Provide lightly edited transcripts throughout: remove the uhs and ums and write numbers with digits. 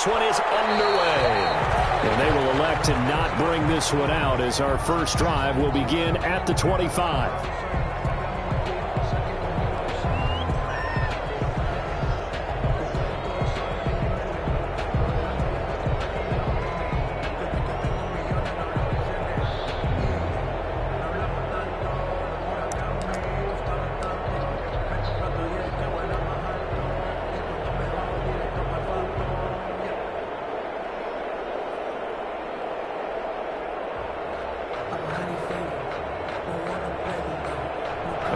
this one is underway. And they will elect to not bring this one out as our first drive will begin at the 25.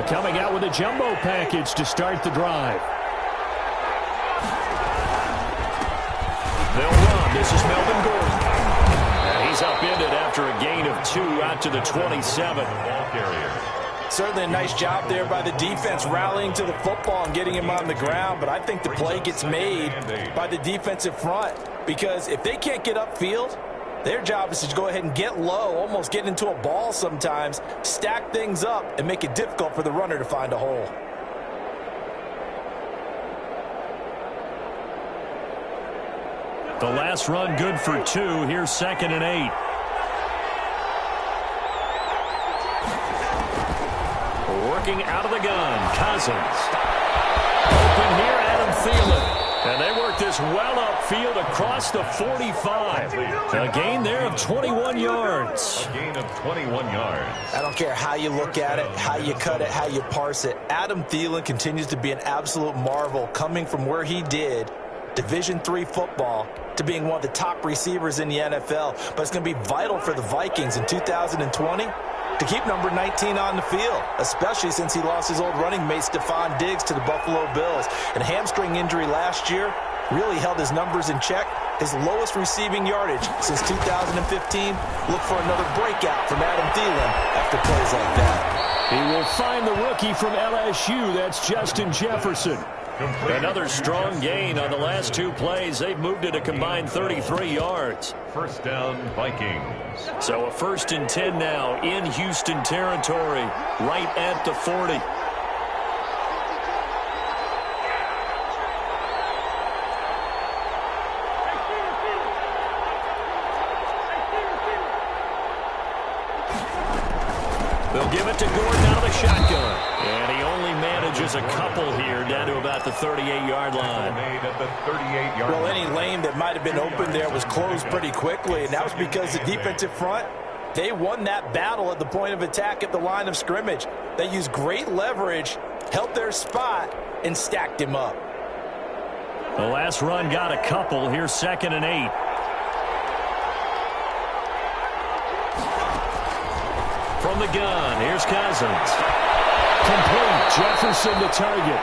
Coming out with a jumbo package to start the drive. They'll run. This is Melvin Gordon. And he's upended after a gain of 2 out to the 27. Certainly a nice job there by the defense rallying to the football and getting him on the ground. But I think the play gets made by the defensive front, because if they can't get upfield, their job is to go ahead and get low, almost get into a ball sometimes, stack things up, and make it difficult for the runner to find a hole. The last run good for 2. Here's 2nd and 8. Working out of the gun, Cousins. Open here, Adam Thielen. And they work this well upfield across the 45. A gain there of 21 yards. A gain of 21 yards. I don't care how you look at it, how you cut it, how you parse it. Adam Thielen continues to be an absolute marvel, coming from where he did, Division III football, to being one of the top receivers in the NFL. But it's going to be vital for the Vikings in 2020 to keep number 19 on the field, especially since he lost his old running mate Stephon Diggs to the Buffalo Bills. And a hamstring injury last year really held his numbers in check. His lowest receiving yardage since 2015. Look for another breakout from Adam Thielen after plays like that. He will find the rookie from LSU. That's Justin Jefferson. Another strong gain on the last 2 plays. They've moved it a combined 33 yards. First down, Vikings. So a 1st and 10 now in Houston territory, right at the 40. They'll give it to Gordon out of the shotgun. And he only manages a couple here down to about the 38-yard line. Well, any lane that might have been open there was closed pretty quickly, and that was because the defensive front, they won that battle at the point of attack at the line of scrimmage. They used great leverage, held their spot, and stacked him up. The last run got a couple. Here's 2nd and 8. From the gun, here's Cousins. Complete. Jefferson the target.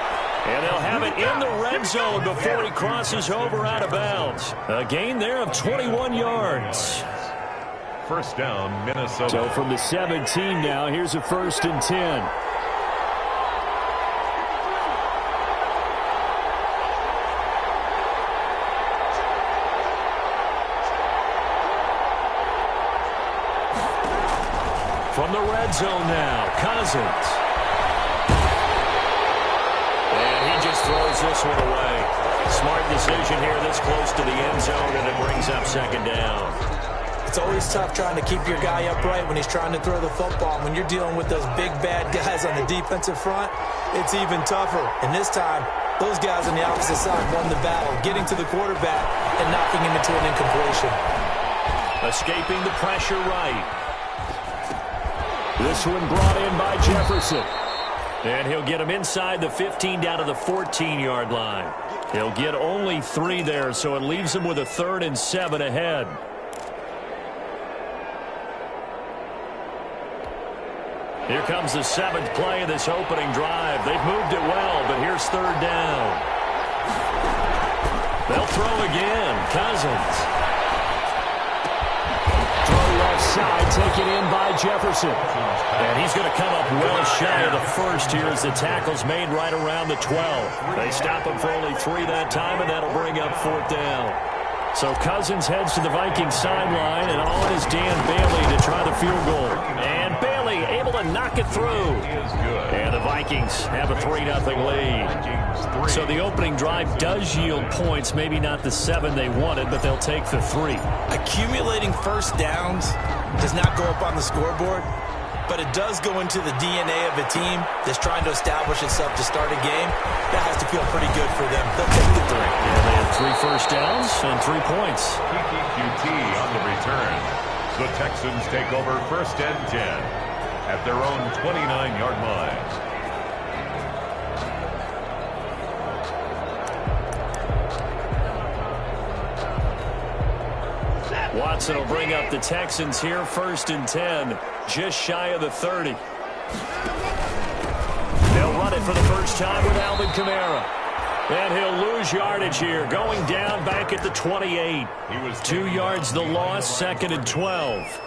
And they'll have it in the red zone before he crosses over out of bounds. A gain there of 21 yards. First down, Minnesota. So from the 17 now, here's a 1st and 10. From the red zone now, Cousins. And he just throws this one away. Smart decision here this close to the end zone, and it brings up 2nd down. It's always tough trying to keep your guy upright when he's trying to throw the football. When you're dealing with those big, bad guys on the defensive front, it's even tougher. And this time, those guys on the opposite side won the battle, getting to the quarterback and knocking him into an incompletion. Escaping the pressure right. This one brought in by Jefferson. And he'll get him inside the 15 down to the 14-yard line. He'll get only 3 there, so it leaves him with a 3rd and 7 ahead. Here comes the 7th play of this opening drive. They've moved it well, but here's 3rd down. They'll throw again. Cousins. Throw left side, taken in by Jefferson. And he's going to come up well shy of the first here as the tackle's made right around the 12. They stop him for only 3 that time, and that'll bring up 4th down. So Cousins heads to the Vikings sideline, and on is Dan Bailey to try the field goal. And Bailey able able to knock it through. And the Vikings have a 3-0 lead. So the opening drive does yield points, maybe not the 7 they wanted, but they'll take the 3. Accumulating first downs does not go up on the scoreboard, but it does go into the DNA of a team that's trying to establish itself to start a game. That has to feel pretty good for them. They'll take the 3. Yeah, they had 3 first downs and 3 points. QT on the return. The Texans take over 1st and 10 at their own 29-yard line. Watson will bring up the Texans here, 1st and 10, just shy of the 30. They'll run it for the first time with Alvin Kamara. And he'll lose yardage here, going down back at the 28. 2 yards the loss, 2nd and 12.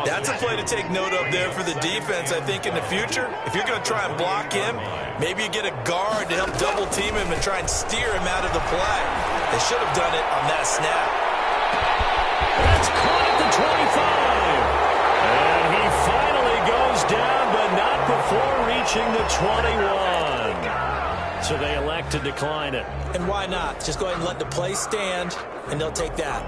That's a play to take note of there for the defense, I think, in the future. If you're going to try and block him, maybe you get a guard to help double team him and try and steer him out of the play. They should have done it on that snap. That's caught at the 25. And he finally goes down, but not before reaching the 21. So they elect to decline it. And why not? Just go ahead and let the play stand, and they'll take that.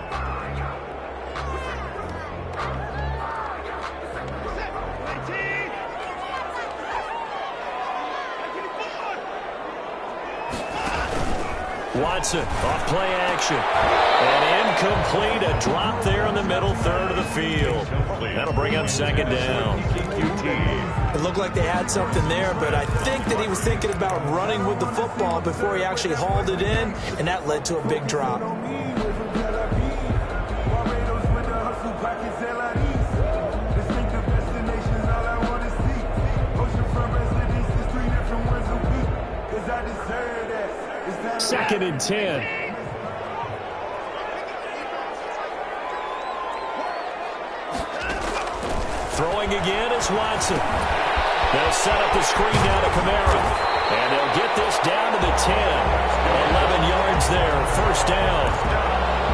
Watson off play action. And incomplete. A drop there in the middle third of the field. That'll bring up 2nd down. It looked like they had something there, but I think that he was thinking about running with the football before he actually hauled it in, and that led to a big drop. Second and 10. Throwing again is Watson. They'll set up the screen down to Kamara. And they'll get this down to the 10. 11 yards there, 1st down.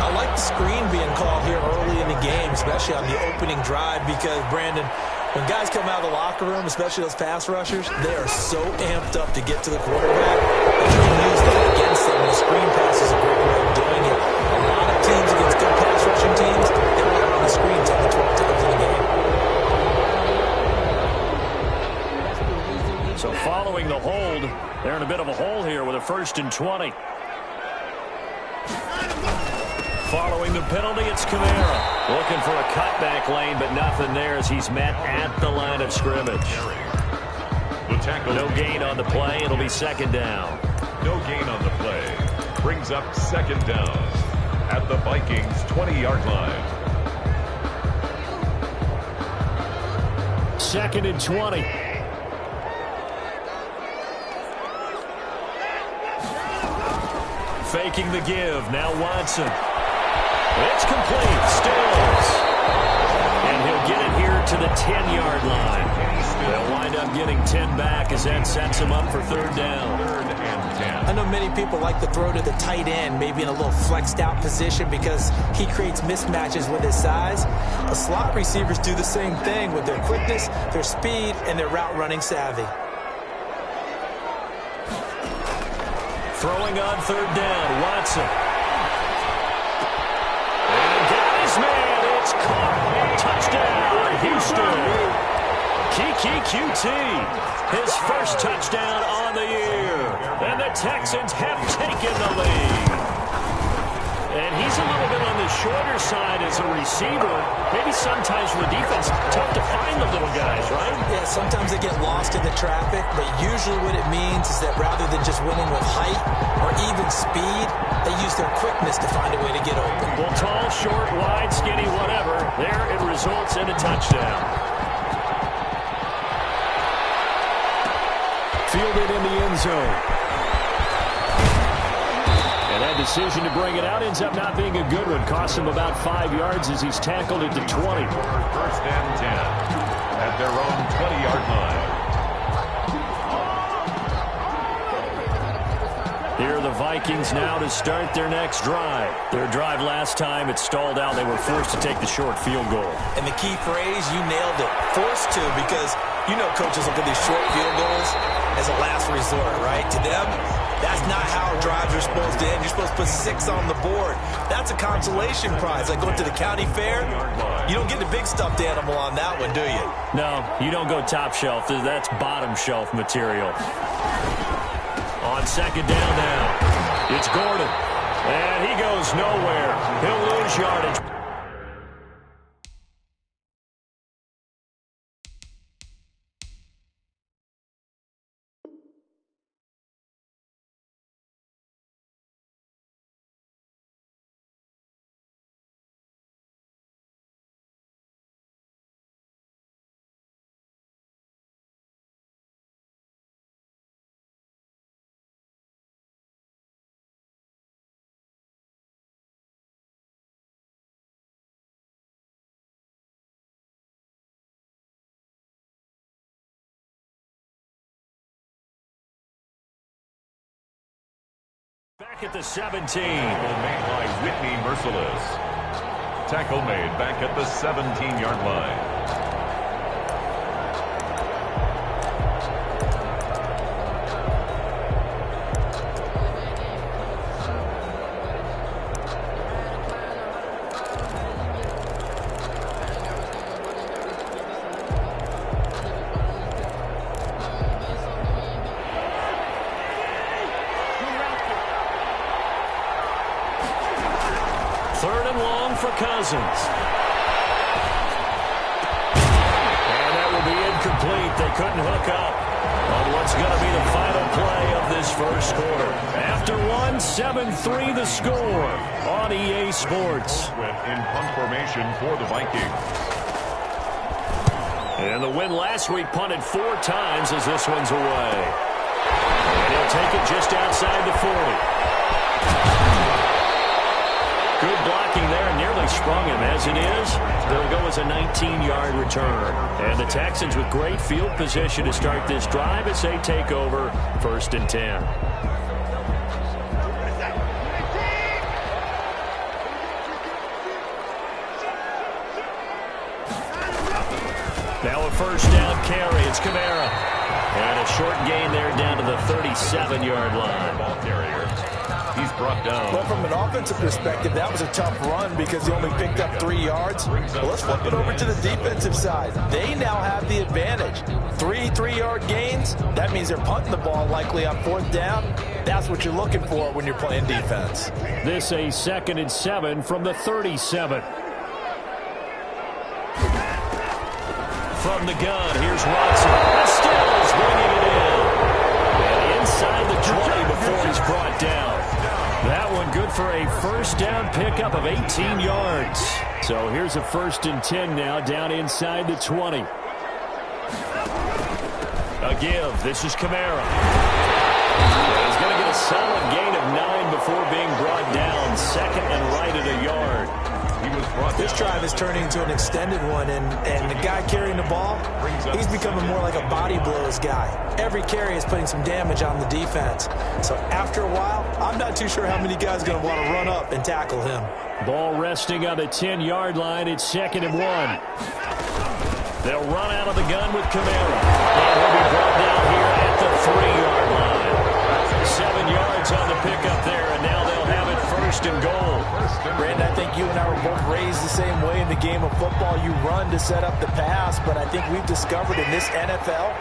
I like the screen being called here early in the game, especially on the opening drive, because, Brandon, when guys come out of the locker room, especially those pass rushers, they are so amped up to get to the quarterback. They can use that against them. The screen pass is a great way of doing it. A lot of teams against good pass rushing teams, they rely on the screen 10 to 12 times in the game. So following the hold, they're in a bit of a hole here with a 1st and 20. Following the penalty, it's Kamara. Looking for a cutback lane, but nothing there as he's met at the line of scrimmage. No gain on the play. It'll be 2nd down. No gain on the play. Brings up 2nd down at the Vikings' 20-yard line. 2nd and 20. Faking the give. Now Watson. It's complete. Stills. And he'll get it here to the 10-yard line. They'll wind up getting 10 back as that sets him up for 3rd down. 3rd and 10. I know many people like to throw to the tight end, maybe in a little flexed out position because he creates mismatches with his size. The slot receivers do the same thing with their quickness, their speed, and their route running savvy. Throwing on 3rd down, Watson. And got his man. It's caught. Touchdown, Houston. Kiki QT, his first touchdown on the year. And the Texans have taken the lead. And he's a little bit on the shorter side as a receiver. Maybe sometimes for the defense, tough to find the little guys, right? Yeah, sometimes they get lost in the traffic, but usually what it means is that rather than just winning with height or even speed, they use their quickness to find a way to get open. Well, tall, short, wide, skinny, whatever, there it results in a touchdown. Fielded in the end zone. And that decision to bring it out ends up not being a good one. Costs him about 5 yards as he's tackled at the 20. 1st and 10 at their own 20-yard line. Here are the Vikings now to start their next drive. Their drive last time, it stalled out. They were forced to take the short field goal. And the key phrase, you nailed it. Forced to, because You know coaches look at these short field goals as a last resort, right? To them, that's not how drives are supposed to end. You're supposed to put 6 on the board. That's a consolation prize. Like going to the county fair, you don't get the big stuffed animal on that one, do you? No, you don't go top shelf. That's bottom shelf material. On second down now, it's Gordon. And he goes nowhere. He'll lose yardage. Back at the 17. Tackle made by Whitney Merciless. Tackle made back at the 17-yard line. Third and long for Cousins. And that will be incomplete. They couldn't hook up on what's going to be the final play of this first quarter. After 7-3 the score on EA Sports. In punt formation for the Vikings. And the win last week punted 4 times as this one's away. And he'll take it just outside the 40. Good blocking there, nearly sprung him. As it is, they'll go as a 19-yard return. And the Texans with great field position to start this drive as they take over 1st and 10. Now a first down carry. It's Kamara. And a short gain there down to the 37-yard line. Ball carrier. He's brought down. Well, from an offensive perspective, that was a tough run because he only picked up 3 yards. Well, let's flip it over to the defensive side. They now have the advantage. 3 3-yard gains. That means they're punting the ball likely on 4th down. That's what you're looking for when you're playing defense. This a 2nd and 7 from the 37. From the gun, here's Watson. Stills bringing it in. And inside the 20 before he's brought down. That one good for a first down pickup of 18 yards. So here's a 1st and 10 now down inside the 20. A give. This is Kamara. He's going to get a solid gain of 9 before being brought down. 2nd and right at a yard. This drive is turning into an extended one, and the guy carrying the ball, he's becoming more like a body blows guy. Every carry is putting some damage on the defense. So after a while, I'm not too sure how many guys are going to want to run up and tackle him. Ball resting on the 10-yard line. It's 2nd and 1. They'll run out of the gun with Kamara. And he'll be brought down here at the 3-yard line. 7 yards on the pickup there, and now they'll have it 1st and goal. Brandon, I think you and I were both raised the same way in the game of football. You run to set up the pass, but I think we've discovered in this NFL,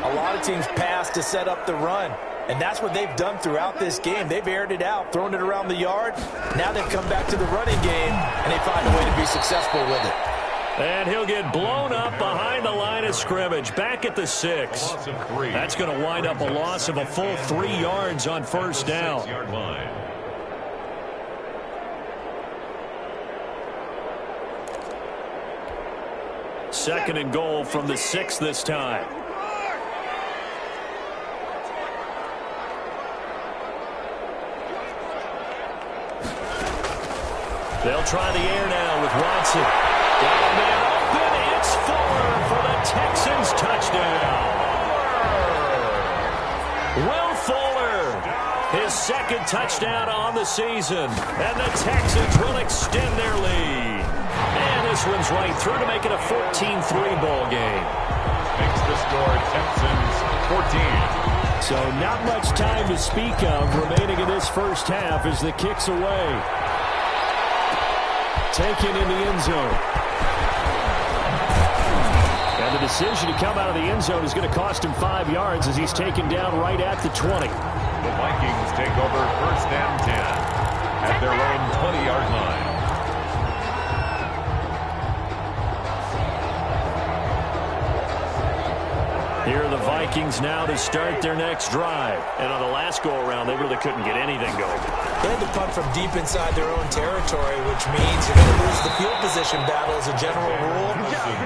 a lot of teams pass to set up the run. And that's what they've done throughout this game. They've aired it out, thrown it around the yard. Now they've come back to the running game, and they find a way to be successful with it. And he'll get blown up behind the line of scrimmage, back at the 6. That's going to wind up a loss of a full 3 yards on 1st down. 6-yard line. Second and goal from the 6 this time. They'll try the air now with Watson. Down there open, it's Fuller for the Texans touchdown. Will Fuller, his 2nd touchdown on the season. And the Texans will extend their lead. And this one's right through to make it a 14-3 ball game. makes the score Texans 14. So not much time to speak of remaining in this first half as the kick's away. Taken in the end zone. And the decision to come out of the end zone is going to cost him 5 yards as he's taken down right at the 20. The Vikings take over first and 10 at their own 20-yard line. Here are the Vikings now to start their next drive. And on the last go-around, they really couldn't get anything going. They had to punt from deep inside their own territory, which means you're going to lose the field position battle as a general rule.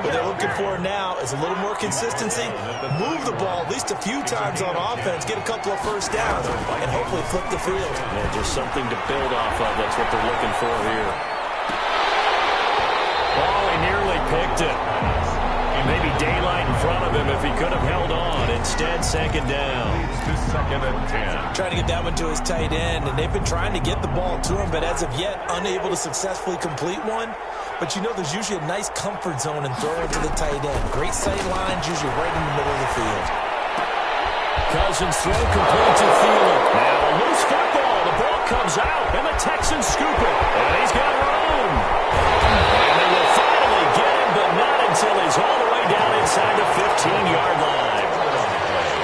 What they're looking for now is a little more consistency. Move the ball at least a few times on offense, get a couple of first downs, and hopefully flip the field. Yeah, just something to build off of. That's what they're looking for here. Oh, he nearly picked it. Maybe daylight in front of him if he could have held on. Instead, second down. To second and 10. Trying to get that one to his tight end, and they've been trying to get the ball to him, but as of yet, unable to successfully complete one. But you know there's usually a nice comfort zone in throwing to the tight end. Great sight lines, usually right in the middle of the field. Cousins throw complete to Thielen. Now a loose football. The ball comes out, and the Texans scoop it. And he's got room. And they will finally get him, but not until he's all the way down inside the 15-yard line.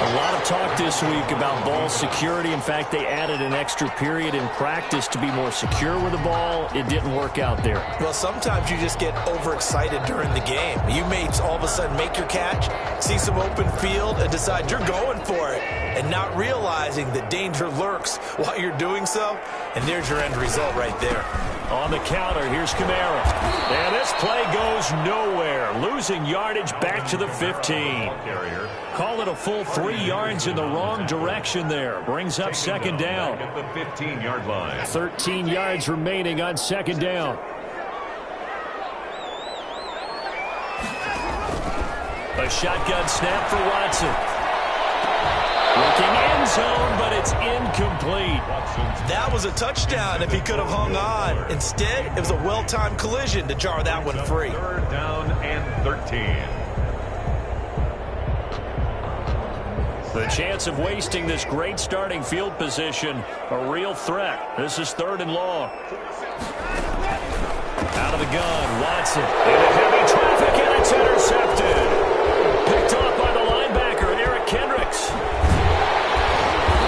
A lot of talk this week about ball security. In fact, they added an extra period in practice to be more secure with the ball. It didn't work out there. Well, sometimes you just get overexcited during the game. You may all of a sudden make your catch, see some open field, and decide you're going for it, and not realizing that danger lurks while you're doing so. And there's your end result right there. On the counter, here's Kamara. And this play goes nowhere. Losing yardage back to the 15. Carrier. Call it a full 3 yards in the wrong direction there. Brings up second down. At the 15-yard line. 13 yards remaining on second down. A shotgun snap for Watson. Looking end zone, but it's incomplete. That was a touchdown if he could have hung on. Instead, it was a well-timed collision to jar that one free. Third down and 13. The chance of wasting this great starting field position, a real threat. This is third and long. Out of the gun, Watson. Into heavy traffic, and it's intercepted. Picked off by the linebacker, Eric Kendricks.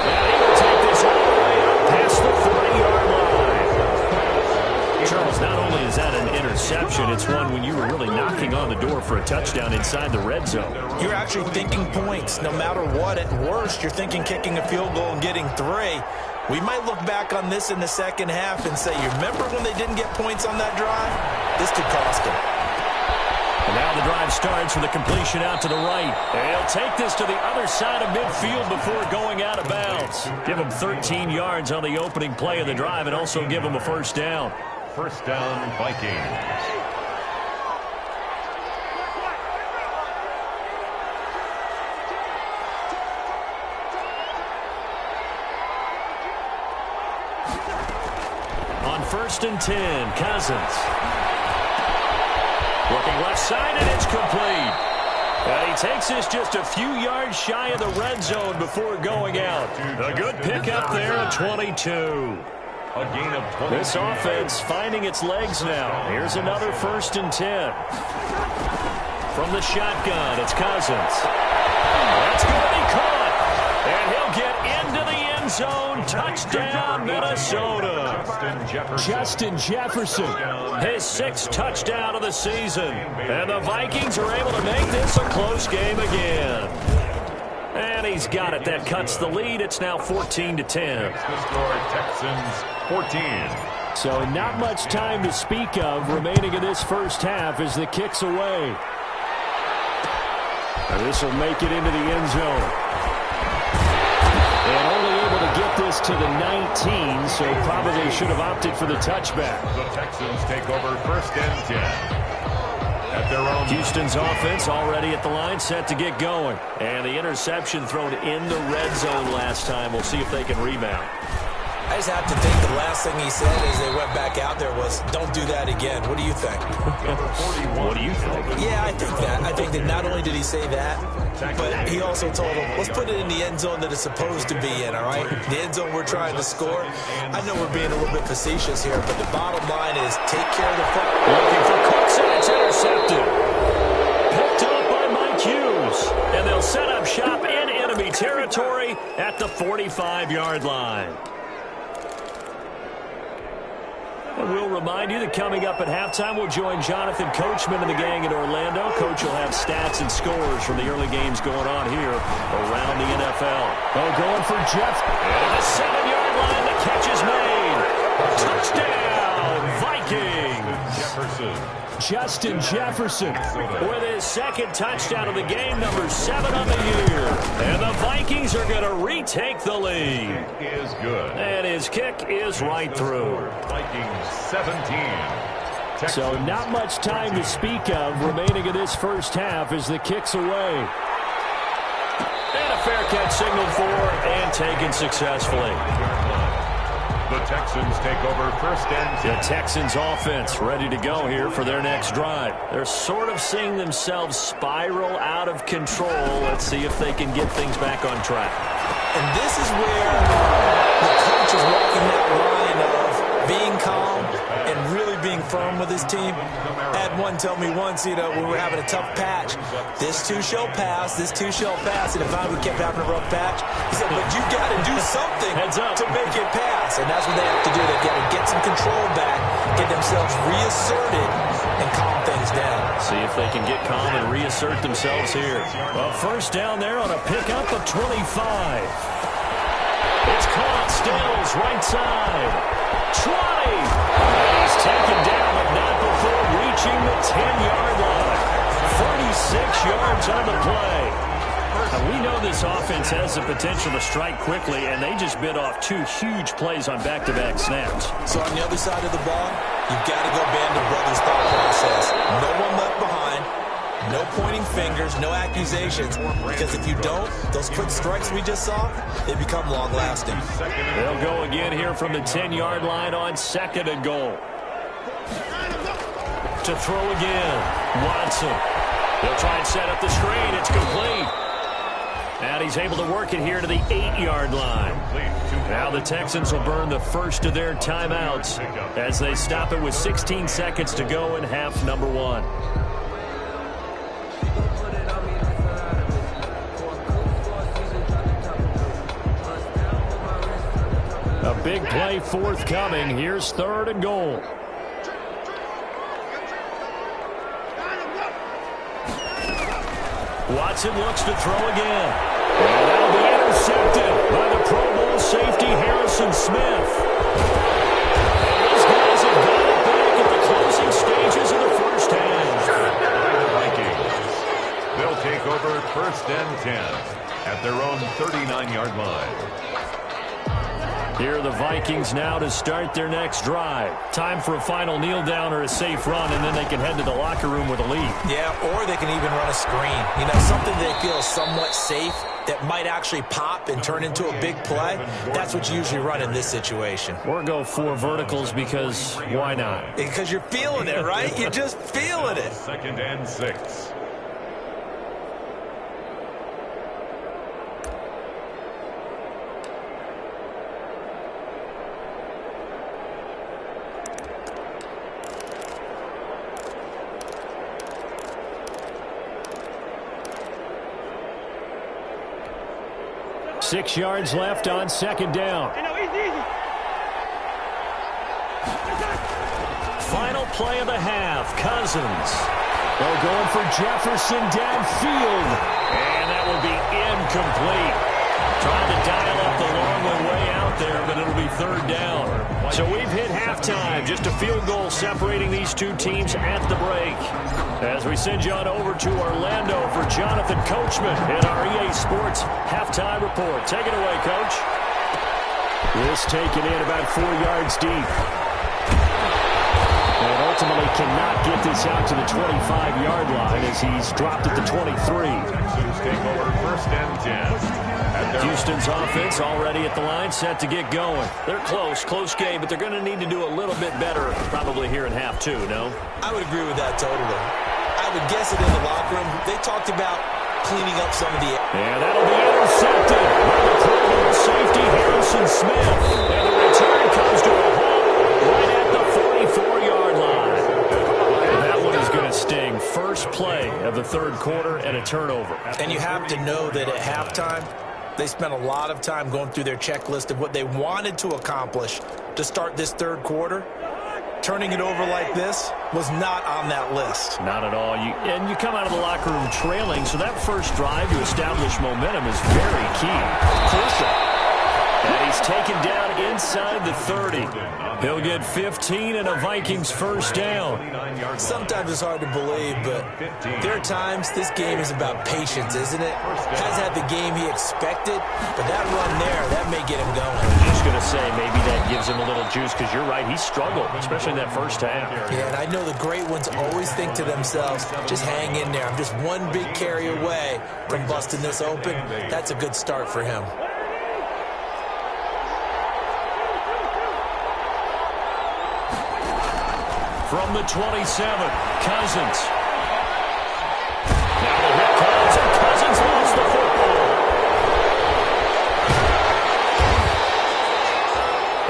And he will take this all the way up past the 40-yard line. Charles, not only is that an interception, it's one when you were really knocking on the door for a touchdown inside the red zone. You're actually thinking points. No matter what, at worst, you're thinking kicking a field goal and getting 3. We might look back on this in the second half and say, you remember when they didn't get points on that drive? This could cost them. And now the drive starts with a completion out to the right. And he'll take this to the other side of midfield before going out of bounds. Give him 13 yards on the opening play of the drive and also give him a first down. First down, Vikings. On first and 10, Cousins. Looking left side, and it's complete. And he takes this just a few yards shy of the red zone before going out. A good pickup there at 22. A gain of 20. This offense finding its legs now. Here's another first and 10. From the shotgun, it's Cousins. That's going to be caught. And he'll get into the end zone. Touchdown, Minnesota. Justin Jefferson, his 6th touchdown of the season. And the Vikings are able to make this a close game again. And he's got it. That cuts the lead. It's now 14-10. The score, Texans 14. So not much time to speak of remaining in this first half as the kick's away. And this will make it into the end zone. And only able to get this to the 19, so probably should have opted for the touchback. The Texans take over first and 10. At their own. Houston's offense already at the line, set to get going. And the interception thrown in the red zone last time. We'll see if they can rebound. I just have to think the last thing he said as they went back out there was, don't do that again. What do you think? What do you think? Yeah, I think that. I think that not only did he say that, but he also told them, let's put it in the end zone that it's supposed to be in, all right? The end zone we're trying to score. I know we're being a little bit facetious here, but the bottom line is take care of the football. Looking for Cooks, and it's intercepted. Picked up by Mike Hughes. And they'll set up shop in enemy territory at the 45-yard line. And we'll remind you that coming up at halftime, we'll join Jonathan Coachman and the gang in Orlando. Coach will have stats and scores from the early games going on here around the NFL. Oh, going for Jeff. And the 7-yard line, the catch is made. Touchdown, Vikings. Jefferson. Justin Jefferson with his second touchdown of the game, number 7 on the year. And the Vikings are going to retake the lead. Kick is good. And his kick is right through. Vikings 17. So not much time to speak of remaining in this first half as the kick's away. And a fair catch signaled for and taken successfully. The Texans take over first and 10. The Texans offense ready to go here for their next drive. They're sort of seeing themselves spiral out of control. Let's see if they can get things back on track. And this is where the coach is walking that line of being calm and really being firm with his team. I had one tell me once, when we were having a tough patch, this too shall pass, this too shall pass. And if we kept having a rough patch, he said, but you got to do something to make it pass. And that's what they have to do. They got to get some control back, get themselves reasserted, and calm things down. See if they can get calm and reassert themselves here. Well, first down there on a pickup of 25. It's caught, Stills, right side. 20. And he's taken down, but not before reaching the 10-yard line. 36 yards on the play. Now, we know this offense has the potential to strike quickly, and they just bit off 2 huge plays on back-to-back snaps. So on the other side of the ball, you've got to go band of brothers thought process. No one left behind. No pointing fingers, no accusations, because if you don't, those quick strikes we just saw, they become long-lasting. They'll go again here from the 10-yard line on 2nd and goal. To throw again, Watson. They'll try and set up the screen. It's complete. And he's able to work it here to the 8-yard line. Now the Texans will burn the first of their timeouts as they stop it with 16 seconds to go in half number 1. A big play forthcoming. Here's 3rd and goal. Watson looks to throw again. And that'll be intercepted by the Pro Bowl safety Harrison Smith. And these guys have got it back at the closing stages of the first half. Vikings. They'll take over first and 10 at their own 39-yard line. Here are the Vikings now to start their next drive. Time for a final kneel down or a safe run, and then they can head to the locker room with a lead. Yeah, or they can even run a screen. Something they feel somewhat safe that might actually pop and turn into a big play. That's what you usually run in this situation. Or go 4 verticals because why not? Because you're feeling it, right? You're just feeling it. 2nd and 6. Six yards left on 2nd down. Final play of the half. Cousins. They're going for Jefferson downfield. And that will be incomplete. Trying to dial up the long way out there, but it'll be 3rd down. So we've hit halftime. Just a field goal separating these 2 teams at the break. As we send you on over to Orlando for Jonathan Coachman in our EA Sports halftime report. Take it away, Coach. This taken in about 4 yards deep. And ultimately cannot get this out to the 25-yard line as he's dropped at the 23. Texans take over first and 10 at Houston's offense already at the line, set to get going. They're close game, but they're going to need to do a little bit better probably here in half two, no? I would agree with that totally. I would guess it in the locker room. They talked about cleaning up some of the... Yeah, that'll be intercepted by the Cleveland safety, Harrison Smith. And the return comes to a halt right at the 44-yard line. That one is going to sting. First play of the third quarter and a turnover. And you have to know that at halftime, they spent a lot of time going through their checklist of what they wanted to accomplish to start this third quarter. Turning it over like this was not on that list. Not at all. And you come out of the locker room trailing, so that first drive to establish momentum is very key. Crucial. And he's taken down inside the 30. He'll get 15 and a Vikings first down. Sometimes it's hard to believe, but there are times this game is about patience, isn't it? Has had the game he expected, but that run there, that may get him going. I was just going to say, maybe that gives him a little juice, because you're right, he struggled, especially in that first half. Yeah, and I know the great ones always think to themselves, just hang in there. I'm just one big carry away from busting this open. That's a good start for him. From the 27, Cousins. Now the hit comes, and Cousins lost the football.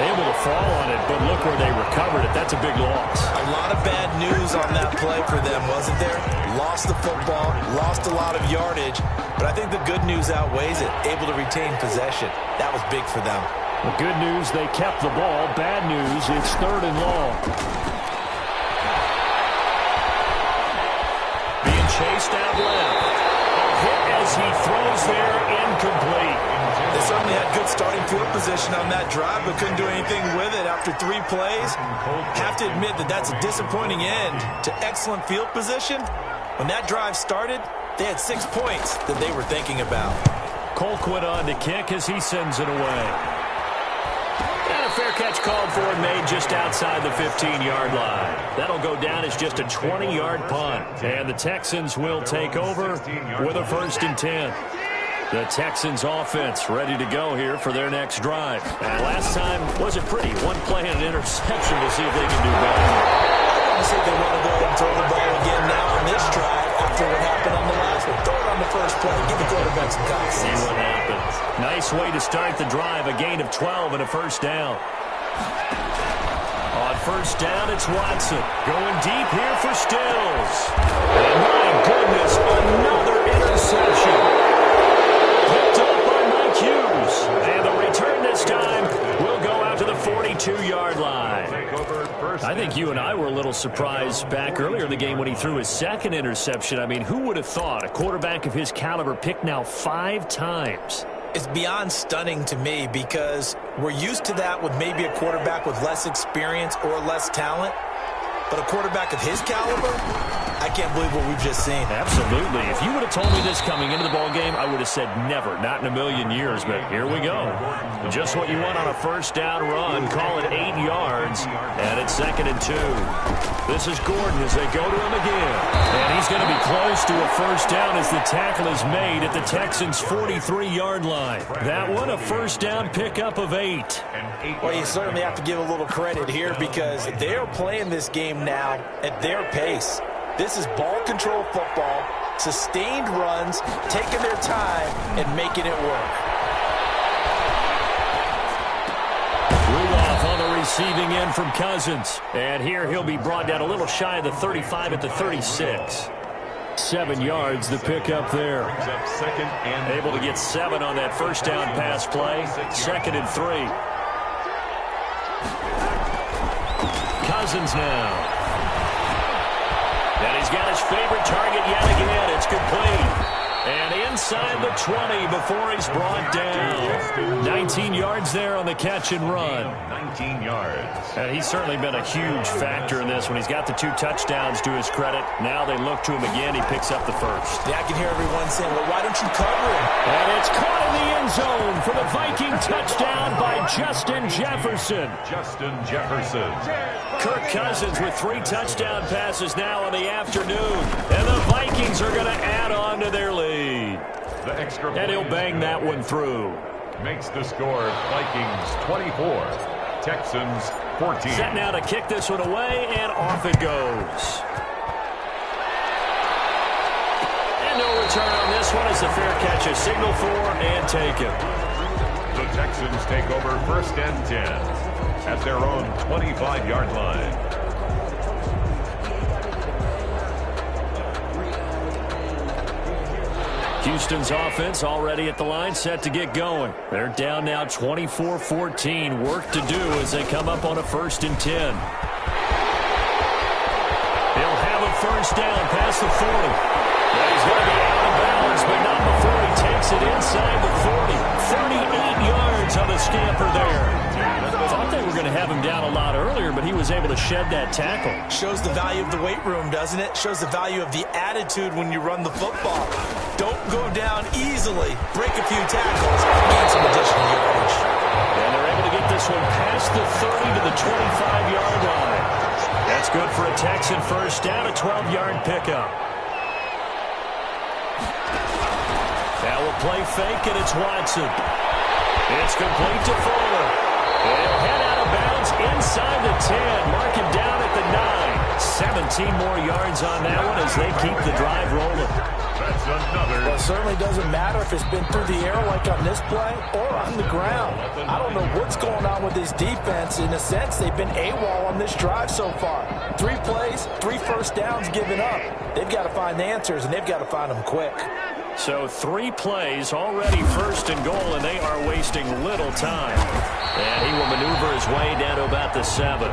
Able to fall on it, but look where they recovered it. That's a big loss. A lot of bad news on that play for them, wasn't there? Lost the football, lost a lot of yardage, but I think the good news outweighs it. Able to retain possession. That was big for them. The good news, they kept the ball. Bad news, it's third and long. Chased out left. A hit as he throws there, incomplete. They certainly had good starting field position on that drive, but couldn't do anything with it after 3 plays. Have to admit that that's a disappointing end to excellent field position. When that drive started, they had 6 points that they were thinking about. Colquitt on to kick as he sends it away. And a fair catch called for and made just outside the 15-yard line. That'll go down as just a 20-yard punt. And the Texans will take over with a 1st and 10. The Texans offense ready to go here for their next drive. And last time wasn't pretty. One play and an interception. We'll see if they can do better. I see if they want to go ahead and throw the ball again now on this drive after what happened on the last one. Throw it on the first play. Give the quarterback some confidence. See what happens. Nice way to start the drive. A gain of 12 and a first down. On first down, it's Watson. Going deep here for Stills. And my goodness, another interception. Picked up by Mike Hughes. And the return this time will go out to the 42-yard line. I think you and I were a little surprised back earlier in the game when he threw his second interception. I mean, who would have thought a quarterback of his caliber picked now 5 times? It's beyond stunning to me because we're used to that with maybe a quarterback with less experience or less talent. But a quarterback of his caliber, I can't believe what we've just seen. Absolutely. If you would have told me this coming into the ballgame, I would have said never, not in a million years. But here we go. Just what you want on a first down run. Call it 8 yards. And it's 2nd and 2. This is Gordon as they go to him again. And he's going to be close to a first down as the tackle is made at the Texans' 43-yard line. That one, a first down pickup of 8. Well, you certainly have to give a little credit here because they are playing this game now at their pace. This is ball control football, sustained runs, taking their time and making it work. Rudolph on the receiving end from Cousins. And here he'll be brought down a little shy of the 35 at the 36. 7 yards the pickup there. Able to get 7 on that first down pass play. 2nd and 3. Cousins now. And he's got his favorite target yet again. It's complete. And inside the 20 before he's brought down. 19 yards there on the catch and run. 19 yards. And he's certainly been a huge factor in this when he's got the 2 touchdowns to his credit. Now they look to him again. He picks up the first. Yeah, I can hear everyone saying, well, why don't you cover him? And it's caught in the end zone for the Viking touchdown by Justin Jefferson. Justin Jefferson. Kirk Cousins with 3 touchdown passes now in the afternoon. And the Vikings are going to add on to their lead. The extra And he'll bang that one through. Makes the score Vikings 24, Texans 14. Set now to kick this one away, and off it goes. And no return on this one as the fair catch is signaled for and taken. The Texans take over 1st and 10 at their own 25-yard line. Houston's offense already at the line, set to get going. They're down now 24-14. Work to do as they come up on a 1st and 10. He'll have a first down past the 40. Well, he's going to be out of bounds, but not before he takes it inside the 40. 38 yards on the scamper there. Thought they were going to have him down a lot earlier, but he was able to shed that tackle. Shows the value of the weight room, doesn't it? Shows the value of the attitude when you run the football. Don't go down easily. Break a few tackles. Gain some additional yardage. And they're able to get this one past the 30 to the 25-yard line. That's good for a Texan first down, a 12-yard pickup. Now we'll play fake, and it's Watson. It's complete to Fuller. He'll head out of bounds inside the 10. Mark him down at the 9. 17 more yards on that one as they keep the drive rolling. That's another. Well, it certainly doesn't matter if it's been through the air like on this play or on the ground. I don't know what's going on with this defense. In a sense, they've been AWOL on this drive so far. 3 plays, 3 first downs given up. They've got to find the answers, and they've got to find them quick. So 3 plays, already 1st and goal, and they are wasting little time. And he will maneuver his way down to about the 7.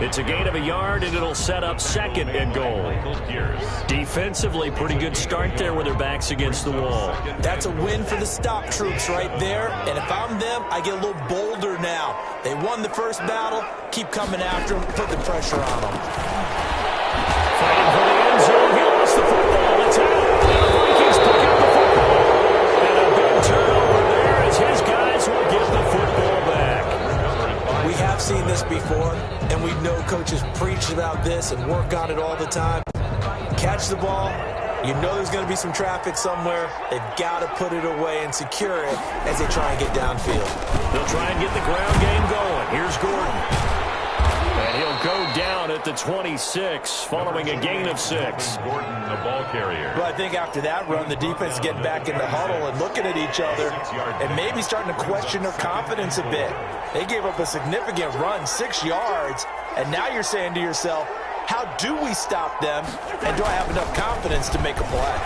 It's a gain of a yard, and it'll set up 2nd and goal. Defensively, pretty good start there with their backs against the wall. That's a win for the stop troops right there. And if I'm them, I get a little bolder now. They won the first battle. Keep coming after them. Put the pressure on them. Fighting for the end zone. He lost the football. It's out. And the Vikings pick up the football. And a big turnover there as his guys will get the football back. We have seen this before, and we know coaches preach about this and work on it all the time. Catch the ball. You know there's going to be some traffic somewhere. They've got to put it away and secure it as they try and get downfield. They'll try and get the ground game going. Here's Gordon. And he'll go down at the 26 following a gain of 6. Gordon, the ball carrier. But I think after that run, the defense is getting back in the huddle and looking at each other and maybe starting to question their confidence a bit. They gave up a significant run, 6 yards, and now you're saying to yourself, how do we stop them, and do I have enough confidence to make a play?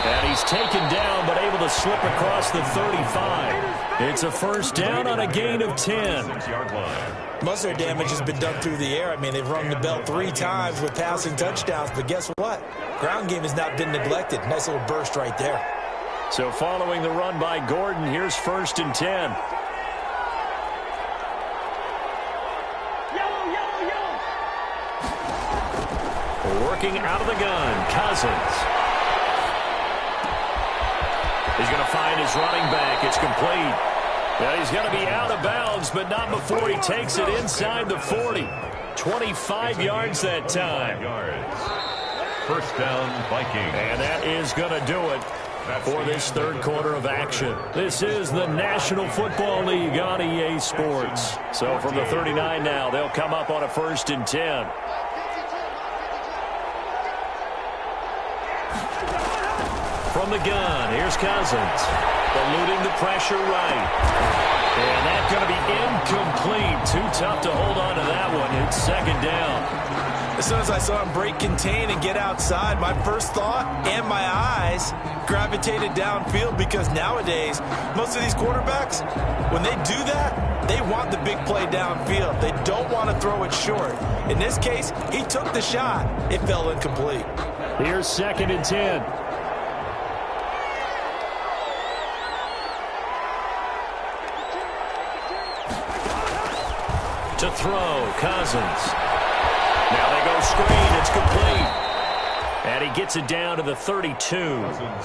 And he's taken down, but able to slip across the 35. It's a first down on a gain of 10. 6-yard line. Most of their damage has been done through the air. I mean, they've rung the bell 3 times with passing touchdowns, but guess what? Ground game has not been neglected. Nice little burst right there. So following the run by Gordon, here's 1st and 10. Working out of the gun, Cousins. He's going to find his running back. It's complete. Well, he's going to be out of bounds, but not before he takes it inside the 40. 25 yards that time. First down, Vikings. And that is going to do it for this 3rd quarter of action. This is the National Football League on EA Sports. So from the 39 now, they'll come up on a 1st and 10. From the gun, here's Cousins. Eluding the pressure right. And that's going to be incomplete. Too tough to hold on to that one. It's 2nd down. As soon as I saw him break contain and get outside, my first thought and my eyes gravitated downfield because nowadays, most of these quarterbacks, when they do that, they want the big play downfield. They don't want to throw it short. In this case, he took the shot. It fell incomplete. Here's 2nd and 10. To throw, Cousins. Now they go screen. It's complete. And he gets it down to the 32.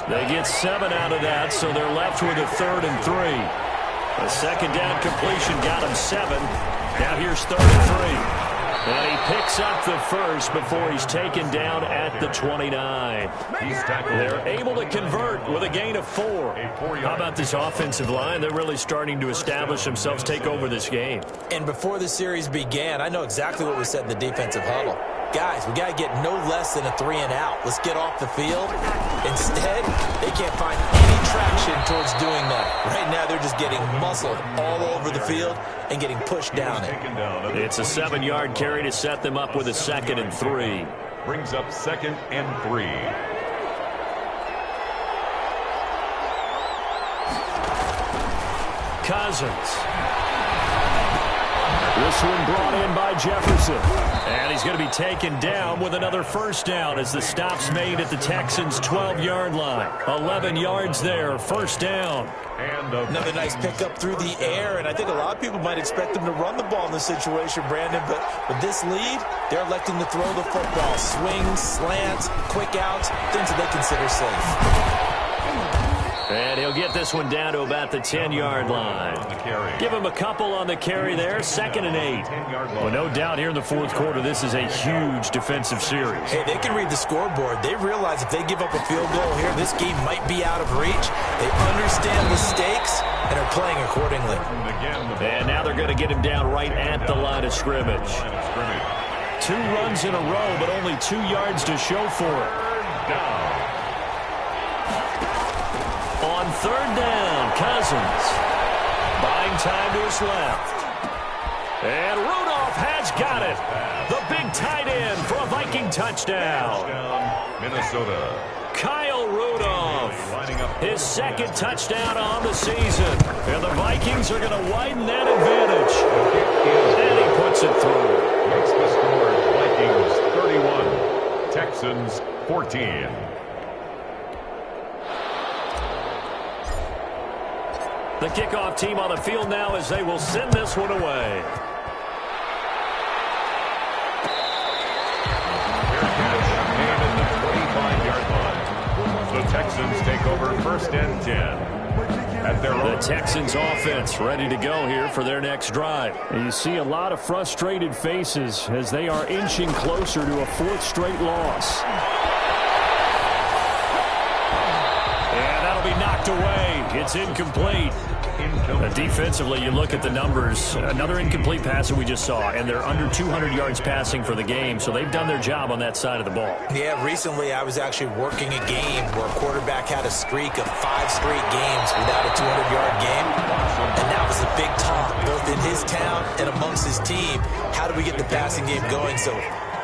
They get 7 out of that, so they're left with a 3rd and 3. A 2nd down completion got him 7. Now here's 3rd and 3. And he picks up the first before he's taken down at the 29. They're able to convert with a gain of 4. How about this offensive line? They're really starting to establish themselves, take over this game. And before the series began, I know exactly what we said in the defensive huddle. Guys, we got to get no less than a 3-and-out. Let's get off the field. Instead, they can't find any traction towards doing that. Right now, they're just getting muscled all over the field and getting pushed down it. It's a 7-yard carry to set them up with a 2nd and 3. Brings up 2nd and 3. Cousins. This one brought in by Jefferson. And he's going to be taken down with another first down as the stop's made at the Texans' 12-yard line. 11 yards there, first down. And another nice pickup through the air, and I think a lot of people might expect them to run the ball in this situation, Brandon, but with this lead, they're electing to throw the football. Swings, slants, quick outs, things that they consider safe. And he'll get this one down to about the 10-yard line. Give him a couple on the carry there, 2nd and 8. Well, no doubt here in the fourth quarter, this is a huge defensive series. Hey, they can read the scoreboard. They realize if they give up a field goal here, this game might be out of reach. They understand the stakes and are playing accordingly. And now they're going to get him down right at the line of scrimmage. 2 runs in a row, but only 2 yards to show for it. On 3rd down, Cousins. Buying time to his left. And Rudolph has got it. The big tight end for a Viking touchdown. Minnesota. Kyle Rudolph. His 2nd touchdown on the season. And the Vikings are going to widen that advantage. And he puts it through. Makes the score Vikings 31. Texans 14. The kickoff team on the field now as they will send this one away. The Texans take over 1st and 10. At their The Texans offense ready to go here for their next drive. And you see a lot of frustrated faces as they are inching closer to a 4th straight loss. And that'll be knocked away. It's incomplete. Defensively, you look at the numbers. Another incomplete pass that we just saw, and they're under 200 yards passing for the game, so they've done their job on that side of the ball. Yeah, recently I was actually working a game where a quarterback had a streak of 5 straight games without a 200-yard game, and that was a big talk, both in his town and amongst his team. How do we get the passing game going? So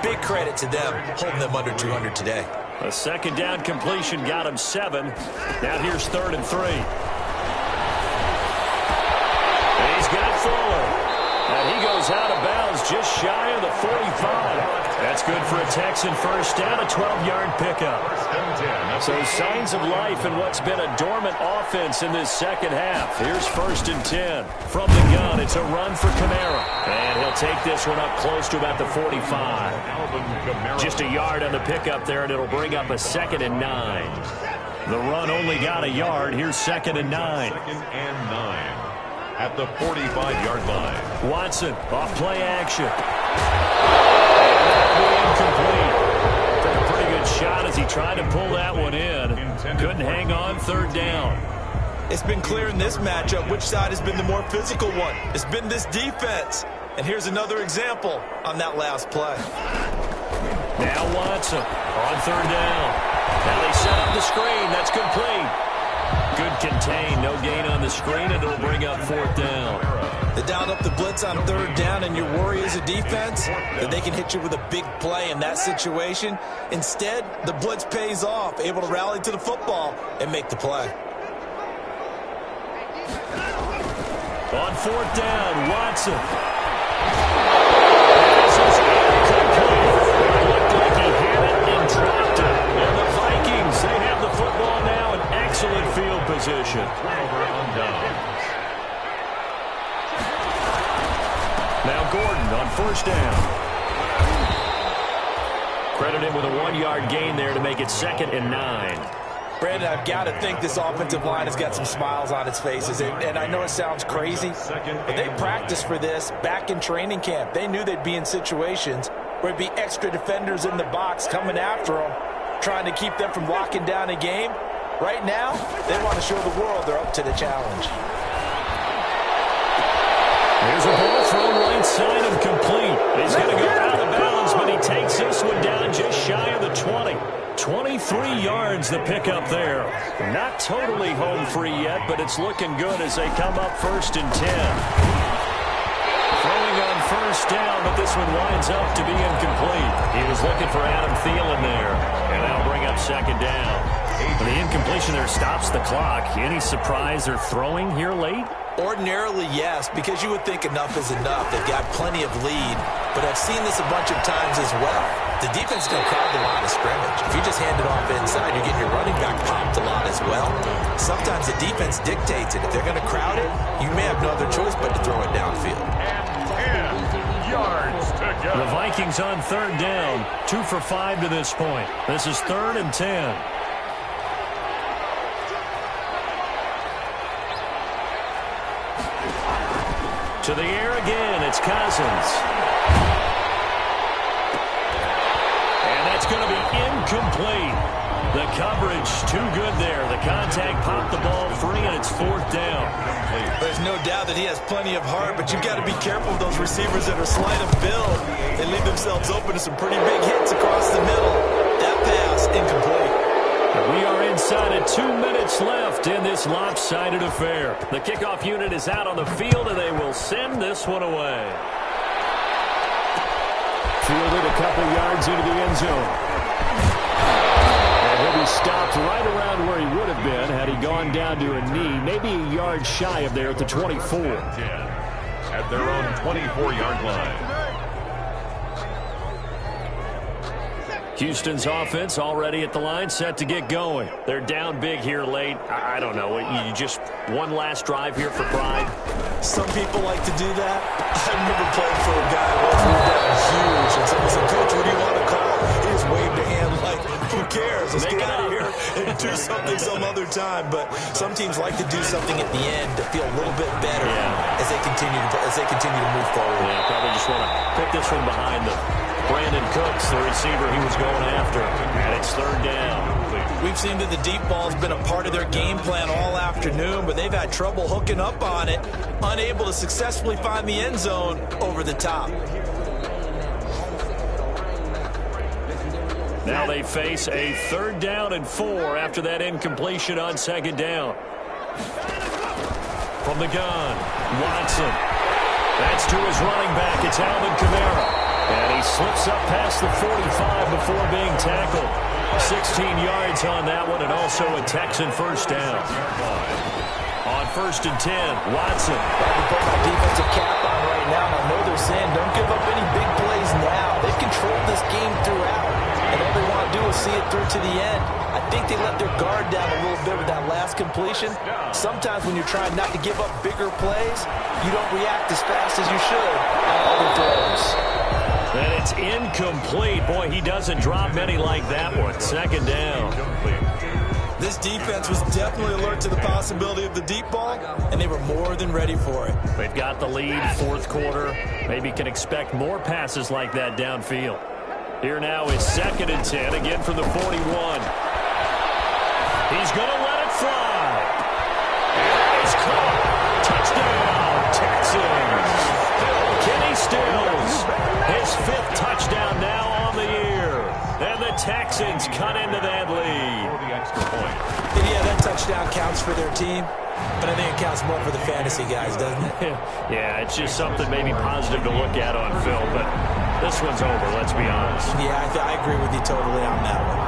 big credit to them, holding them under 200 today. A 2nd down completion got him 7. Now here's 3rd and 3. He's got Fuller. And he goes out of bounds just shy of the 45. That's good for a Texan first down, a 12-yard pickup. So signs of life in what's been a dormant offense in this second half. Here's 1st and 10. From the gun, it's a run for Kamara. And he'll take this one up close to about the 45. Just a yard on the pickup there, and it'll bring up a 2nd and 9. The run only got a yard. Here's 2nd and 9. 2nd and 9. At the 45-yard line. Watson, off play action. Incomplete. Took a pretty good shot as he tried to pull that one in. Couldn't hang on 3rd down. It's been clear in this matchup which side has been the more physical one. It's been this defense. And here's another example on that last play. Now Watson on 3rd down. Now they set up the screen. That's complete. Good contain, no gain on the screen, and it'll bring up 4th down. They dialed up the blitz on 3rd down, and your worry as a defense that they can hit you with a big play in that situation. Instead, the blitz pays off, able to rally to the football and make the play. On 4th down, Watson. This is incomplete. It looked like he had it and dropped it. And the Vikings, they have the football now in excellent field position. Now Gordon on 1st down. Credit him with a 1-yard gain there to make it 2nd and 9. Brandon, I've got to think this offensive line has got some smiles on its faces. And I know it sounds crazy, but they practiced for this back in training camp. They knew they'd be in situations where it'd be extra defenders in the box coming after them, trying to keep them from locking down a game. Right now, they want to show the world they're up to the challenge. Here's a ball thrown right side and complete. He's going to go out of bounds, but he takes this one down just shy of the 20. 23 yards the pickup there. Not totally home free yet, but it's looking good as they come up 1st and 10. Throwing on 1st down, but this one winds up to be incomplete. He was looking for Adam Thielen there, and that'll bring up 2nd down. The incompletion there stops the clock. Any surprise they're throwing here late? Ordinarily, yes, because you would think enough is enough. They've got plenty of lead, but I've seen this a bunch of times as well. The defense is going to crowd the line of scrimmage. If you just hand it off inside, you're getting your running back popped a lot as well. Sometimes the defense dictates it. If they're going to crowd it, you may have no other choice but to throw it downfield. And 10 yards to go. The Vikings on 3rd down, 2 for 5 to this point. This is 3rd and 10. To the air again, it's Cousins. And that's going to be incomplete. The coverage too good there. The contact popped the ball free, and it's 4th down. There's no doubt that he has plenty of heart, but you've got to be careful of those receivers that are slight of build. They leave themselves open to some pretty big hits across the middle. That pass, incomplete. We are inside of 2 minutes left in this lopsided affair. The kickoff unit is out on the field, and they will send this one away. Fielded a couple yards into the end zone. And he'll be stopped right around where he would have been had he gone down to a knee, maybe a yard shy of there at the 24. At their own 24-yard line. Houston's offense already at the line, set to get going. They're down big here late. I don't know. You just one last drive here for pride? Some people like to do that. I remember playing for a guy once we were down huge, and someone said, "Coach, what do you want to call?" He just waved a hand like, who cares? Let's get out of here and do something some other time. But some teams like to do something at the end to feel a little bit better as they continue to move forward. Yeah, probably just want to put this one behind them. Brandon Cooks, the receiver he was going after, and it's 3rd down. We've seen that the deep ball has been a part of their game plan all afternoon, but they've had trouble hooking up on it, unable to successfully find the end zone over the top. Now they face a 3rd down and 4 after that incompletion on 2nd down. From the gun, Watson. That's to his running back. It's Alvin Kamara. And he slips up past the 45 before being tackled. 16 yards on that one, and also a Texan 1st down. On 1st and 10, Watson. I can put my defensive cap on right now, and I know they're saying don't give up any big plays now. They've controlled this game throughout, and all they want to do is see it through to the end. I think they let their guard down a little bit with that last completion. Sometimes when you're trying not to give up bigger plays, you don't react as fast as you should on other throws. And it's incomplete. Boy, he doesn't drop many like that one. 2nd down. This defense was definitely alert to the possibility of the deep ball, and they were more than ready for it. They've got the lead, 4th quarter. Maybe can expect more passes like that downfield. Here now is 2nd and 10, again from the 41. He's going to let it fly. And it's caught. Touchdown, Texans. Kenny Stills, his 5th touchdown now on the year. And the Texans cut into that lead. Yeah, that touchdown counts for their team, but I think it counts more for the fantasy guys, doesn't it? Yeah, it's just something maybe positive to look at on film, but this one's over, let's be honest. Yeah, I agree with you totally on that one.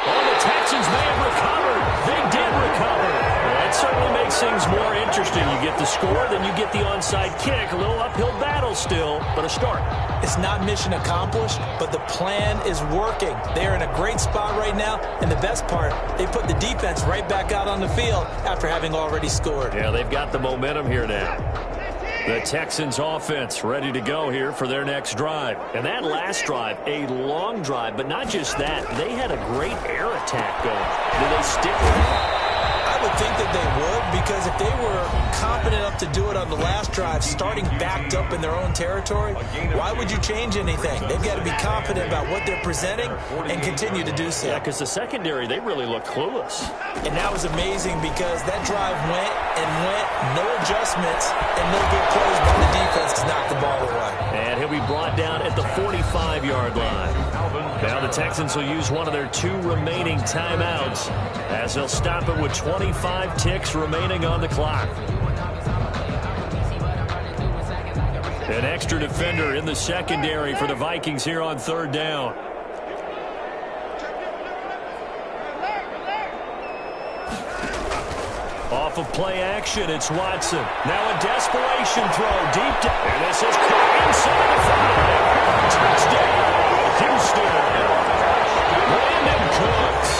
Well, the Texans may have recovered. They did recover. That certainly makes things more interesting. You get the score, then you get the onside kick. A little uphill battle still, but a start. It's not mission accomplished, but the plan is working. They're in a great spot right now, and the best part, they put the defense right back out on the field after having already scored. Yeah, they've got the momentum here now. The Texans offense ready to go here for their next drive. And that last drive, a long drive, but not just that. They had a great air attack going. Do they stick with it? I would think that they would, because if they were competent enough to do it on the last drive, starting backed up in their own territory, why would you change anything? They've got to be confident about what they're presenting and continue to do so. Yeah, because the secondary, they really looked clueless. And that was amazing because that drive went and went, no adjustments, and no good plays by the defense to knock the ball away. And he'll be brought down at the 45-yard line. Now the Texans will use one of their 2 remaining timeouts as they'll stop it with 25 ticks remaining on the clock. An extra defender in the secondary for the Vikings here on 3rd down. Off of play action, it's Watson. Now a desperation throw deep down. And this is caught inside the 5. Touchdown, Houston. Brandon Cooks,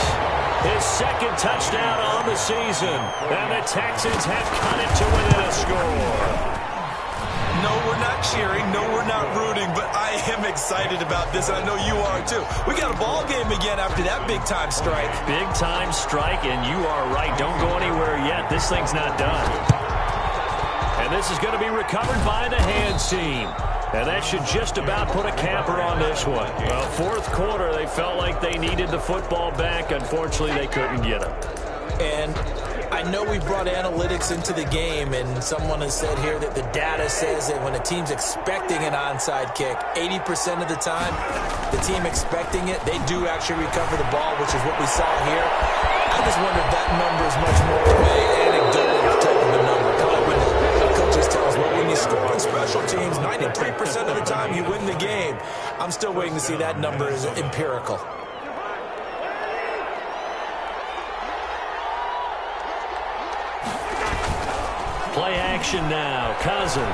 his 2nd touchdown on the season. And the Texans have cut it to within a score. No, we're not cheering. No, we're not rooting. But I am excited about this, and I know you are too. We got a ball game again after that big-time strike. Big-time strike, and you are right. Don't go anywhere yet. This thing's not done. And this is going to be recovered by the hands team. And that should just about put a capper on this one. Well, 4th quarter, they felt like they needed the football back. Unfortunately, they couldn't get it. And I know we brought analytics into the game, and someone has said here that the data says that when a team's expecting an onside kick, 80% of the time, the team expecting it, they do actually recover the ball, which is what we saw here. I just wonder if that number is much more of an anecdotal type of a number. Kind of when the coaches tell us, well, when you score on special teams, 93% of the time you win the game. I'm still waiting to see that number is empirical. Play action now. Cousins. Under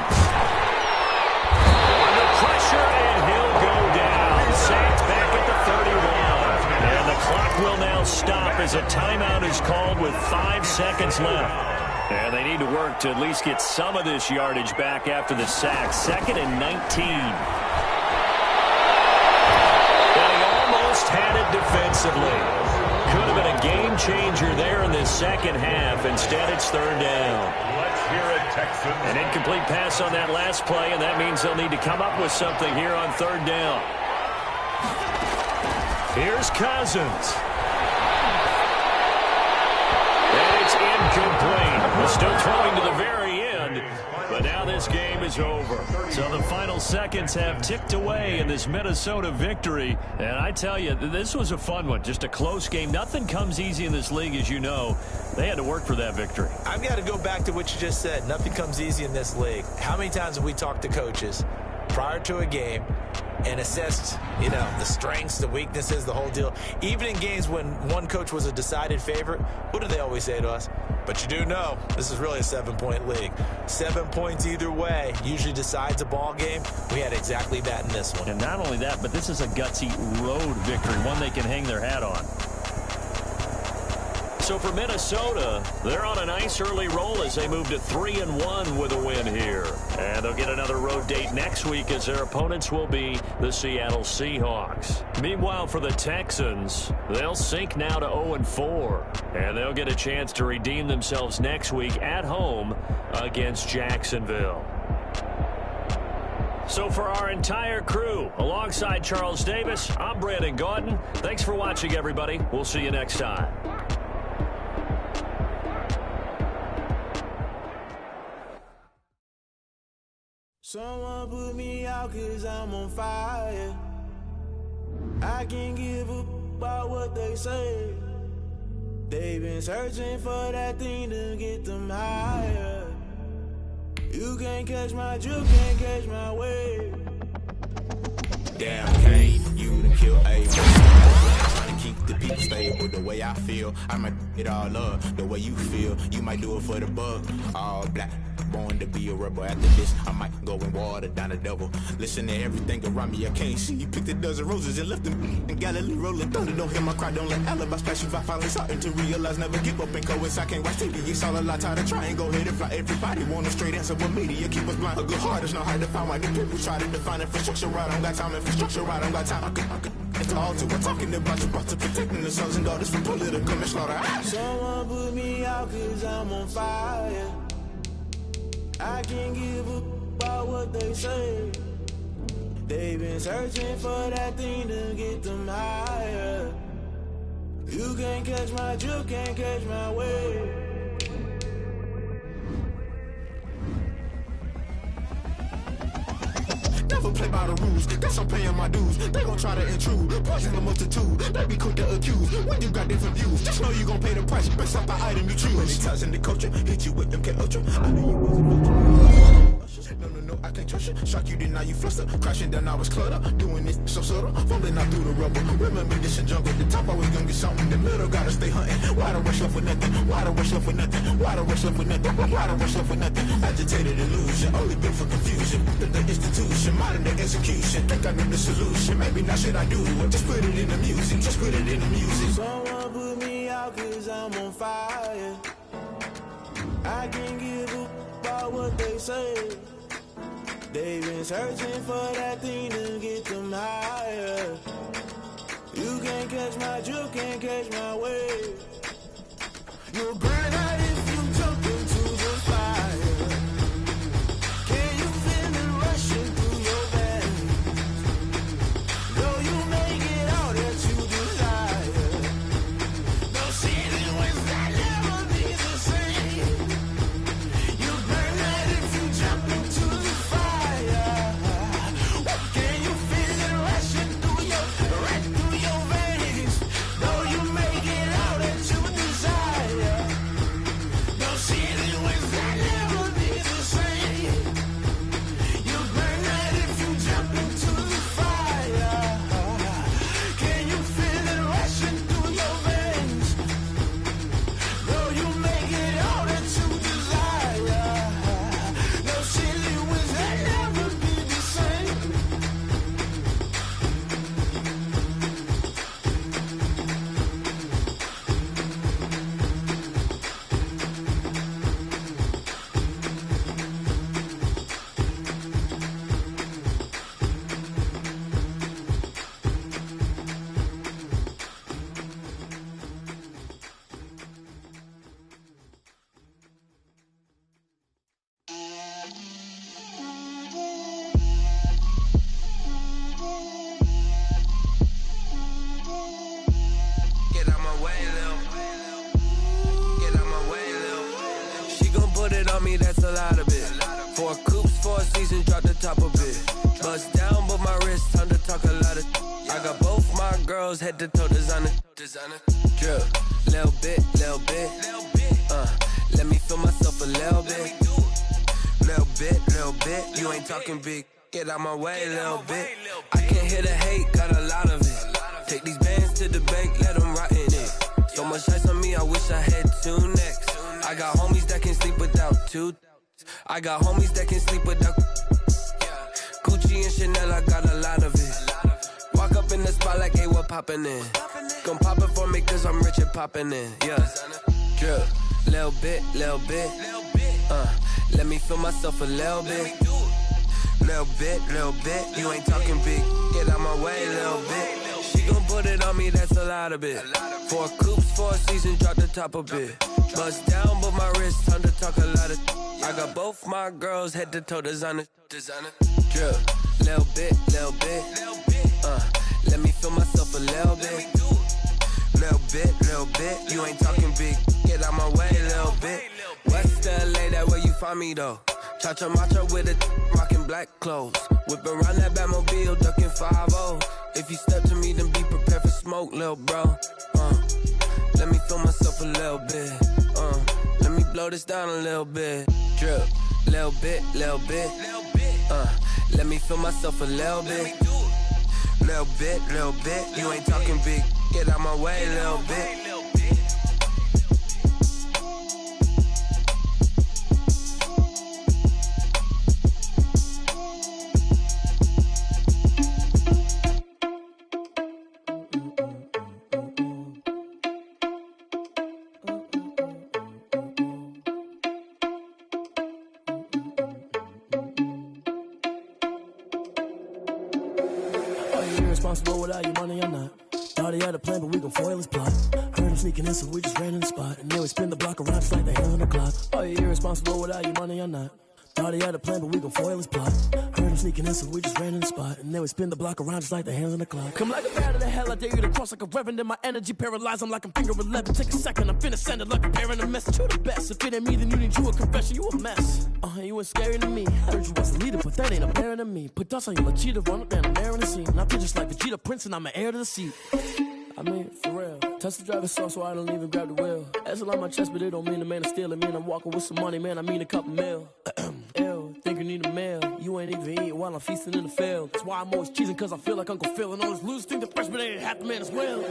pressure, and he'll go down. Sacked back at the 31. And the clock will now stop as a timeout is called with 5 seconds left. And they need to work to at least get some of this yardage back after the sack. 2nd and 19. And he almost had it defensively. Could have been a game changer there in this 2nd half. Instead, it's 3rd down. An incomplete pass on that last play, and that means they'll need to come up with something here on 3rd down. Here's Cousins. And it's incomplete. We're still throwing to the very end, but now this game is over. So the final seconds have ticked away in this Minnesota victory. And I tell you, this was a fun one. Just a close game. Nothing comes easy in this league, as you know. They had to work for that victory. I've got to go back to what you just said. Nothing comes easy in this league. How many times have we talked to coaches prior to a game and assessed, the strengths, the weaknesses, the whole deal? Even in games when one coach was a decided favorite, what do they always say to us? But you do know this is really a 7-point league. 7 points either way usually decides a ball game. We had exactly that in this one. And not only that, but this is a gutsy road victory, one they can hang their hat on. So for Minnesota, they're on a nice early roll as they move to 3-1 with a win here. And they'll get another road date next week as their opponents will be the Seattle Seahawks. Meanwhile, for the Texans, they'll sink now to 0-4. And they'll get a chance to redeem themselves next week at home against Jacksonville. So for our entire crew, alongside Charles Davis, I'm Brandon Gaudin. Thanks for watching, everybody. We'll see you next time. Someone put me out 'cause I'm on fire. I can't give up about what they say. They've been searching for that thing to get them higher. You can't catch my drift, can't catch my wave. Damn, Kane, you done killed A. Trying to keep the people stable the way I feel. I might it all up the way you feel. You might do it for the buck. All black. born to be a rebel. After this, I might go and water down the devil. Listen to everything around me, I can't see. Picked a dozen roses and left them in Galilee rolling thunder. Don't hear my cry, don't let alibis pass you by. Finally starting to realize, never give up and coincide. Can't watch TV, it's all a lot. Tired of trying, go ahead and fly. Everybody want a straight answer with media, keep us blind. A good heart is not hard to find. Why the people try to define infrastructure right? I don't got time, infrastructure right, I don't got time. It's all to we're talking about you, about to protecting the sons and daughters from political manslaughter. Someone put me out cause I'm on fire. I can't give up about what they say. They've been searching for that thing to get them higher. You can't catch my drift, can't catch my wave. Never play by the rules, guess I'm paying my dues. They gon' try to intrude, poison the multitude. They be quick to accuse, when you got different views. Just know you gon' pay the price, based off the item you choose. Many times in the culture, hit you with them K-Ultra. I knew you wasn't no, I can't trust you. Shock you, deny you fluster. Crashing down, I was cluttered. Doing this so subtle, fumbling out through the rubble. Remember this in jungle, the top always gonna get something. The middle gotta stay hunting. Why the rush left with nothing? Why the rush left with nothing? Why the rush left with nothing? Why the rush left with nothing? Agitated illusion, only built for confusion. The institution, modern day execution. Think I know the solution. Maybe now should I do it? Just put it in the music. Just put it in the music. Someone put me out cause I'm on fire. I can't give up about what they say. They've been searching for that thing to get them higher. You can't catch my drift, can't catch my wave. You'll burn out if you jump into the fire. Can you feel it rushing through your veins? Though you make it all that you desire. No ceiling wins that never be the same. You burn out if you jump into the fire. Can you feel it rushing through your veins? Though you make it all that you desire. No ceiling wins that never be the same. You burn out if you jump into the fire. Can you feel it rushing through your veins? Though you make it all that you desire. No ceiling wins that never be the same. Get out my way, Lil. Get out my way, Lil. She gon' put it on me, that's a lot of it. 4 coops, 4 seasons, drop the top of it. Bust down, but my wrist, time to talk a lot of. I got both my girls, head to toe designer. Drip, little bit. Let me feel myself a little bit. Little bit. You ain't talking big. Get out my way, little bit. I can't hear the hate, got a lot of it. Take these bands to the bank, let them rot in it. So much ice on me, I wish I had 2 necks. I got homies that can sleep without 2. I got homies that can sleep without Gucci and Chanel, I got a lot of it. Walk up in the spot like, hey, what poppin' in? Gon' pop it for me cause I'm rich and poppin' in. Yeah, drip, little bit. Let me feel myself a little bit. Little bit. You ain't talking big. Get out my way, little bit. She gon' put it on me, that's a lot of it. 4 coops, 4 seasons, drop the top a bit. Bust down, but my wrist, time to talk a lot of. I got both my girls, head to toe designer. Drip, little bit. Let me feel myself a little bit. Little bit. You ain't talking big. Get out my way, little bit. West LA, that where you find me though. Cha-cha matcha with a rockin' black clothes. Whip around that Batmobile, ducking 5-0. If you step to me, then be prepared for smoke, lil' bro. Let me feel myself a little bit. Let me blow this down a little bit. Drip, little bit. Let me feel myself a little bit. Little bit. You ain't talking big. Get out my way, little bit. irresponsible without your money or not. Thought he had a plan, but we gon' foil his plot. Heard him sneaking in, so we just ran in the spot. And then we spin the block around just like the hands on the clock. Are you irresponsible without your money or not? Thought he had a plan, but we gon' foil his plot. Heard him sneaking in, so we just ran in the spot. And then we spin the block around just like the hands on the clock. Come like a bat of the hell, I dare you to cross like a reverend. And my energy paralyzed, I'm like I'm finger 11. Take a second, I'm finna send it like a parent a message. You the best, if it ain't me, then you need you a confession. You a mess, you ain't scary to me. Heard you was a leader, but that ain't apparent to me. Put dust on you, like cheetah, run up down, I'm airing the scene. I feel just like Vegeta Prince, and I'm an heir to the seat. I mean, for real. Touch the driver's soft, so I don't even grab the wheel. That's a lot on my chest, but it don't mean the man is stealing. Mean I'm walking with some money, man, I mean a couple mil. Ew, think you need a meal. You ain't even eating while I'm feasting in the field. That's why I'm always cheesing, cause I feel like Uncle Phil. And all those losers think the freshman ain't half the man as well.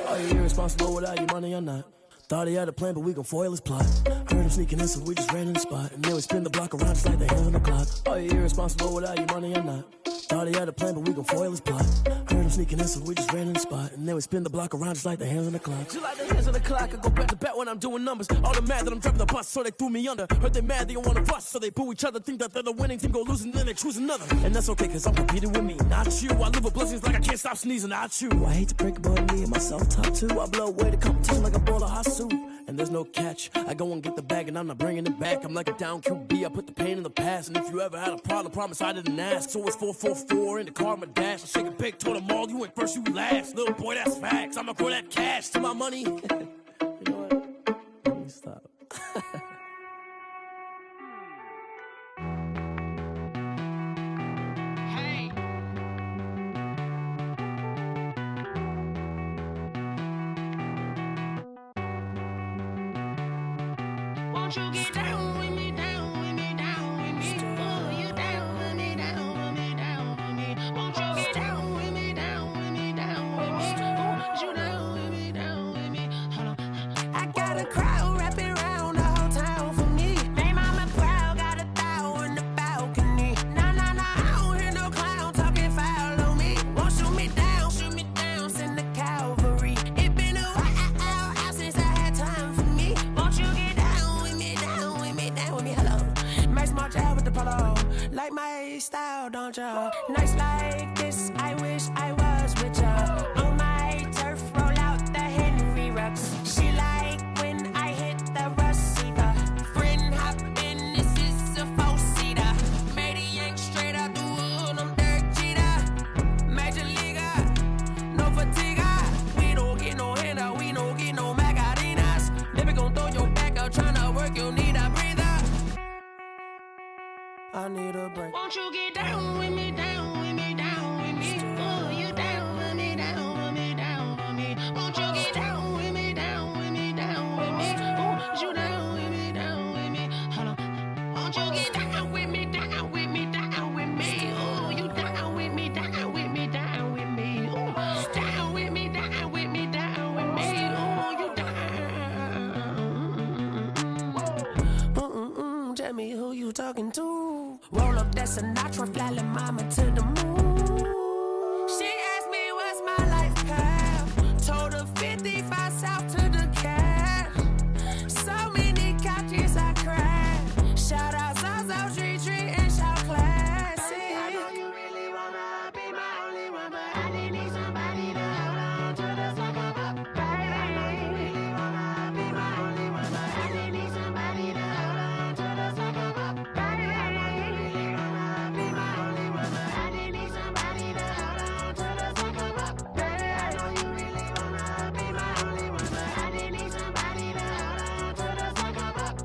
Are you irresponsible without your money or not? Thought he had a plan, but we gon' foil his plot. Heard him sneaking in, so we just ran in the spot. And then we spin the block around just like the hands on the clock. Are you irresponsible without your money or not? Thought he had a plan, but we gon' foil his plot. Heard him sneaking in, so we just ran in the spot. And then we spin the block around just like the hands on the clock. Just like the hands on the clock, I go back to back when I'm doing numbers. All the mad that I'm driving the bus, so they threw me under. Heard they mad, they don't wanna bust, so they boo each other. Think that they're the winning team, go losing, then they choose another. And that's okay, cause I'm competing with me, not you. I live with blessings like I can't stop sneezing, not you. I hate to break it, but me and myself top two. I blow away the competition like a bowl of hot soup. And there's no catch. I go and get the bag and I'm not bringing it back. I'm like a down QB, I put the pain in the past. And if you ever had a problem, promise I didn't ask. So it's 444 in the car, my dash. I shake a big, told them all, you went first, you last. Little boy, that's facts. I'ma grow that cash to my money. You know what? Let me stop. Won't you get down with me, down with me, down with me? Oh, you down with me, down with me, down with me. Won't you get down with me, down with me, down with me? Oh, you down with me, down with me? Hold on. I got a crowd wrapping around the whole town for me. They mama proud, got 1,000 in the balcony. Nah, nah, nah, I don't hear no clown talking foul on me. Won't shoot me down, send the cavalry. It been a while since I had time for me. Won't you get down with me, down with me, down with me? Hello. Max March out with the polo. Like my style, don't ya? Nights like this, I wish I was with ya. On my turf, roll out the Henry Rux. She like when I hit the receiver. Friend hop in, this is a 4-seater. Made a yank straight out the wood, I'm Derek Jeter. Major leaguer, no fatigue. We don't get no handout, we don't get no Macarinas. Never gon' throw your back out, tryna work, you need a breather. I need a break. Won't you get down with me, down with me, down with me? Oh, you down with me, down with me, down with me? Won't you get down with me, down with me, down with me? Oh, you down with me, down with me? Hold on. Won't you get down with me, down with me, down with me? Oh, you down with me, down with me, down with me? Oh, down with me, down with me, down with me? Oh, you down. Tell me who you talking to. Roll up that Sinatra, fly la mama to the moon. She asked me what's my life path. Told her 55 south to the cash. So many couches I crashed. Shout out Zazo, Tree, and shout classy. I know you really wanna be my only one, but I didn't need somebody to hold on to the sucker up. Baby, I know you really wanna be my only one, but I didn't need somebody to hold on to the sucker up. Baby, I know you really wanna be my only one, but I didn't need somebody to hold on to the sucker up. Baby, I know you really wanna be my only one, but I didn't need somebody to hold on to the sucker up.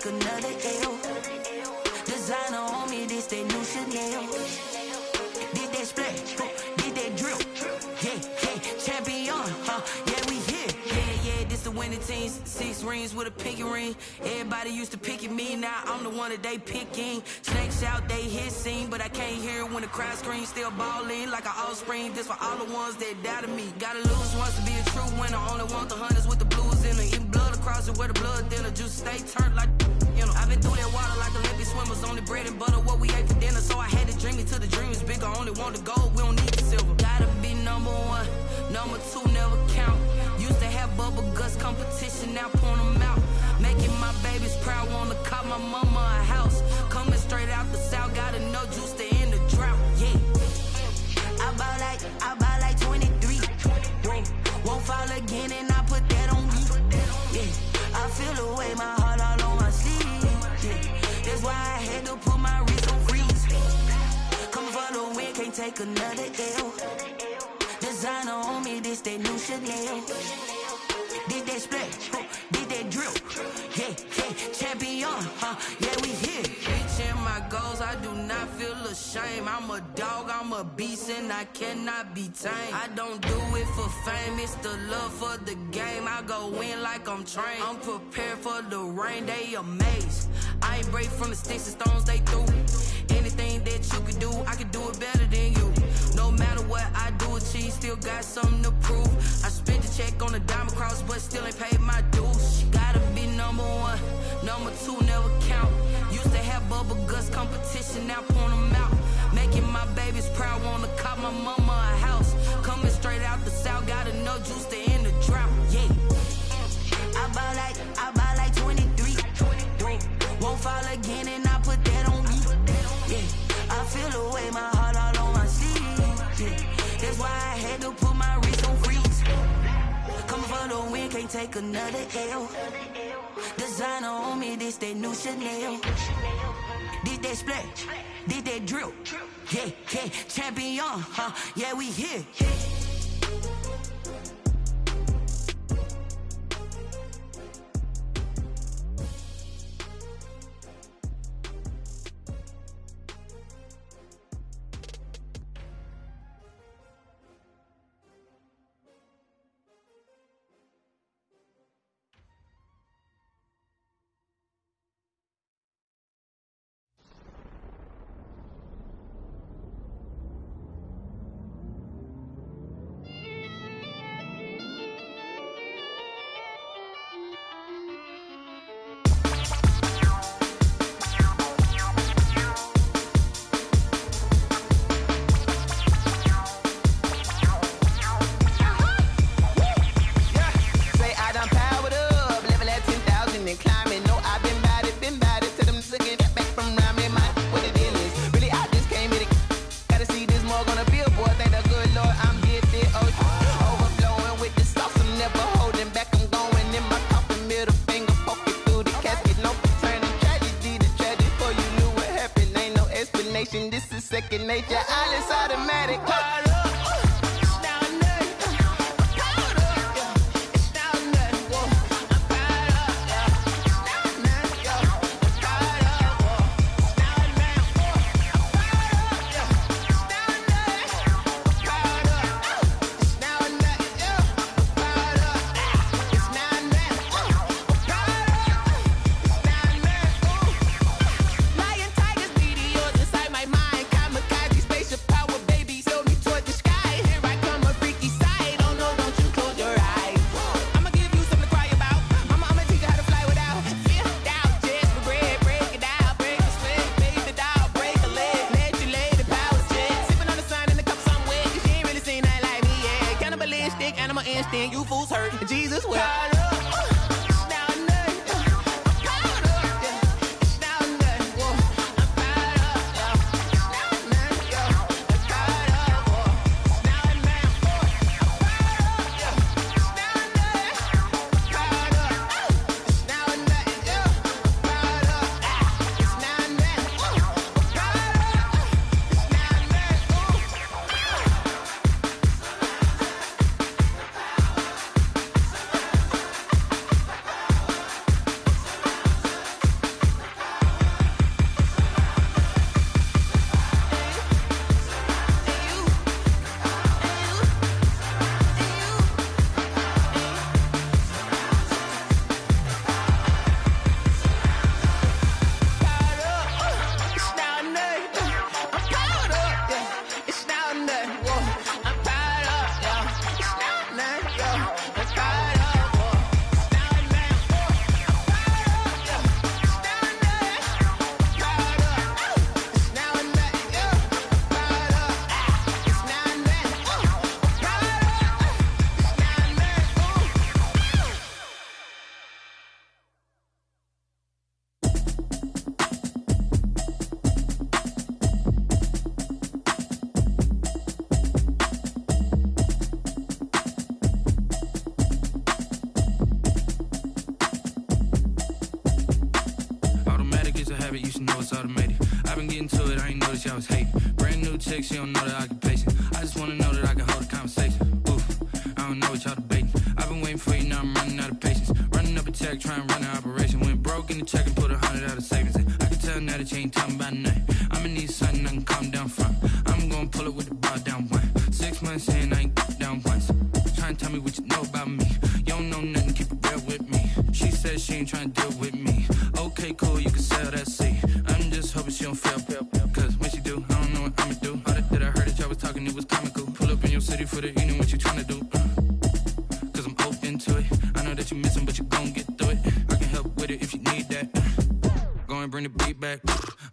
take another L. Designer on me, this that new Chanel. Did that splash, did that drill. Yeah, champion, yeah, we here. Yeah, this the winning teams. 6 rings with a pinky ring. Everybody used to pick at me, now I'm the one that they picking. Snakes out, they hit scene, but I can't hear when the crowd screams. Still ballin' like an offspring. This for all the ones that doubted me. Gotta lose once to be a true winner. Only want the hunters with the blues in it. Even blood across it where the blood dinner. Juice stay turned like, you know. I've been through that water like Olympic swimmers. Only bread and butter, what we ate for dinner. So I had to dream it till the dream is bigger. Only want the gold, we don't need the silver. Gotta be number 1, number 2 never count. Used to have bubble guts competition, now point them out. Making my babies proud, wanna call my mama a house. Coming straight out the south, gotta know juice to end the drought. Yeah, I bought like 23. Won't fall again, and I put that on me. Yeah, I feel the way, my heart all on my sleeve. Yeah, that's why I had to put my wrist on freeze. Coming for the win, can't take another L. Designer on me, this that new Chanel. Did that splash, did that drill. Yeah, champion, yeah, we here. Reaching my goals, I do not feel ashamed. I'm a dog, I'm a beast, and I cannot be tamed. I don't do it for fame, it's the love for the game. I go in like I'm trained. I'm prepared for the rain, they amazed. I ain't break from the sticks and stones they threw. Anything that you could do, I could do it better than you. No matter what I do, achieve, still got something to prove. I spent the check on the diamond cross, but still ain't paid my dues. Gotta be number 1, number 2 never count. Used to have bubble guts competition, now point them out. Making my babies proud, wanna call my mama a house. Coming straight out the south, gotta know juice to end the drought. Yeah, I bought like 23. Won't fall again, and I put that on me. Yeah, I feel the way, my heart all on my sleeve. Yeah, that's why I had to put my wrist on freeze. Coming for the win, can't take another L. Designer on me, this that new Chanel. Did that splash, did that drill. Yeah, champion, yeah, we here. This is second nature, all is automatic. You fools hurt. Jesus wept. chick, she don't know that I can patient. I just wanna know that I can hold a conversation. Oof, I don't know what y'all debating. I've been waiting for you, now I'm running out of patience. Running up a check, trying to run an operation. Went broke in the check and put 100 out of savings in. I can tell now that you ain't talking about nothing. I'ma need something I can calm down from. I'm gonna pull it with the bar down one. 6 months in, I ain't down once. Trying to tell me what you know about me. You don't know nothing, keep it real with me. She said she ain't trying to deal with me. Okay, cool, you can sell that seat. I'm just hoping she don't fail. Cause when she do, I don't know what I'ma do. All that I heard that y'all was talking, it was comical. Pull up in your city for the evening, what you trying to do? Cause I'm open to it. I know that you missing, but you gon' get through it. I can help with it if you need that. Go and bring the beat back.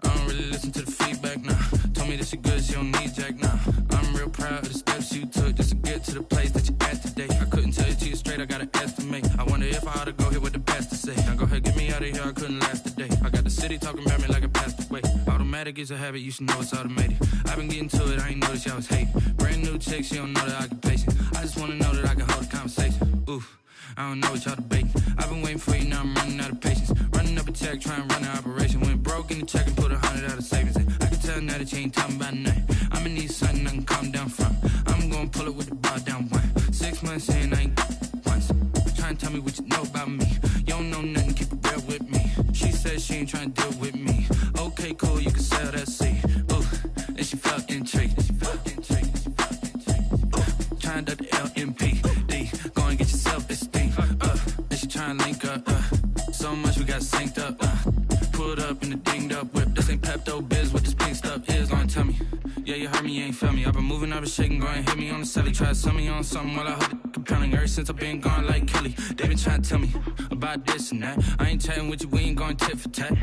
I don't really listen to the feedback, nah. Told me that she good, she don't need jack, nah. I'm real proud of the steps you took just to get to the place that you at today. I couldn't tell you to you straight, I gotta estimate. I wonder if I ought to go here with the best to say. Now go ahead, get me out of here, I couldn't last a day. I got the city talking about me like I passed away. Automatic is a habit, you should know it's automated. I've been getting to it, I ain't noticed y'all was hating. Brand new chick, she don't know that I can patient. I just wanna know that I can hold a conversation. Oof, I don't know what y'all debating. I've been waiting for you, now I'm running out of patience. Running up a check, trying to run an operation. Went broke in the check and put 100 out of savings in. I can tell now that you ain't talking about nothing. I'ma need something I can calm down from. I'm gonna pull it with the bar down one. 6 months in, I ain't once. Trying to tell me what you know about me. You don't know nothing, keep it real with me. She said she ain't trying to deal with me. Okay, cool, you can sell that seat. Ooh, and she felt intrigued. Trying to duck the LMP. Go and get your self-esteem. And she trying to link up. So much we got synced up. Pulled up in the dinged up whip. This ain't Pepto-Biz, what this pink stuff is. Gonna tell me. Yeah, you heard me, you ain't felt me. I've been moving, I've been shaking, go and hit me on the celly. Try to sell me on something while I hold it compelling. Ever since I've been gone like Kelly, they been trying to tell me about this and that. I ain't chatting with you, we ain't going tit for tat.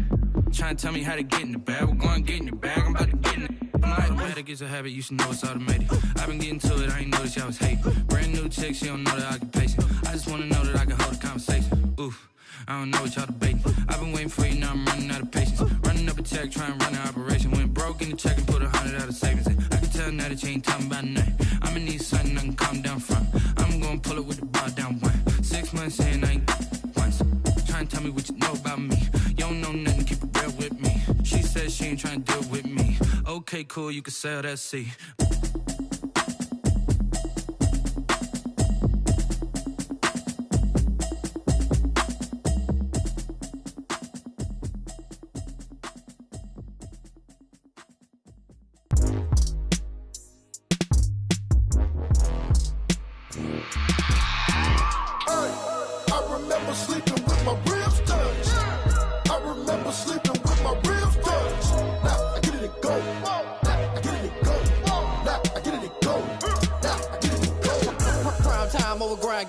Trying to tell me how to get in the bag. We're going to get in the bag, I'm about to get in it. Automatic is a habit, you should know it's automated. I've been getting to it, I ain't noticed y'all was hating. Brand new chick, she don't know that I can patient. I just wanna know that I can hold a conversation. Oof, I don't know what y'all debating. I've been waiting for you, now I'm running out of patience. Running up a check, trying to run an operation. Went broke in the check and put 100 out of savings in. I can tell now that you ain't talking about nothing. I'ma need something I can calm down from. I'm gonna pull it with the bar down one. 6 months in, I ain't once. Trying to tell me what you know about me. You don't know nothing, keep it real with me. She said she ain't trying to deal with me. Okay, cool, you can sell that seat.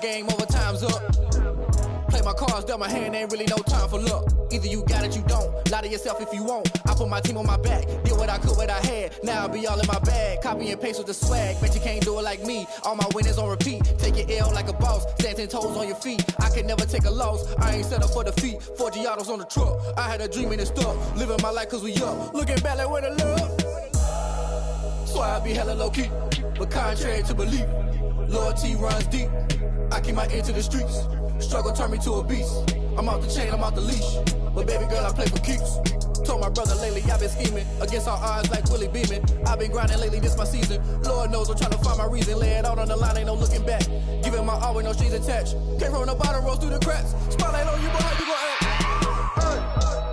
Game over, time's up. Play my cards, dealt my hand, ain't really no time for luck. Either you got it, you don't. Lie to yourself if you won't. I put my team on my back, did what I could, what I had. Now I'll be all in my bag. Copy and paste with the swag. Bet you can't do it like me. All my winners on repeat. Take your L like a boss. Stand 10 toes on your feet. I can never take a loss. I ain't set up for defeat. 4 Giottos on the truck. I had a dream and it stuck. Living my life cause we up. Looking back like where the love. So I be hella low key. But contrary to belief, loyalty runs deep. I keep my ear to the streets. Struggle turned me to a beast. I'm off the chain, I'm off the leash. But baby girl, I play for keeps. Told my brother lately, I've been scheming. Against all odds like Willie Beeman. I've been grinding lately, this my season. Lord knows I'm trying to find my reason. Lay it out on the line, ain't no looking back. Giving my all with no strings attached. Came from the bottom, rose through the cracks. Spotlight on you, but how you gon' act? Hey,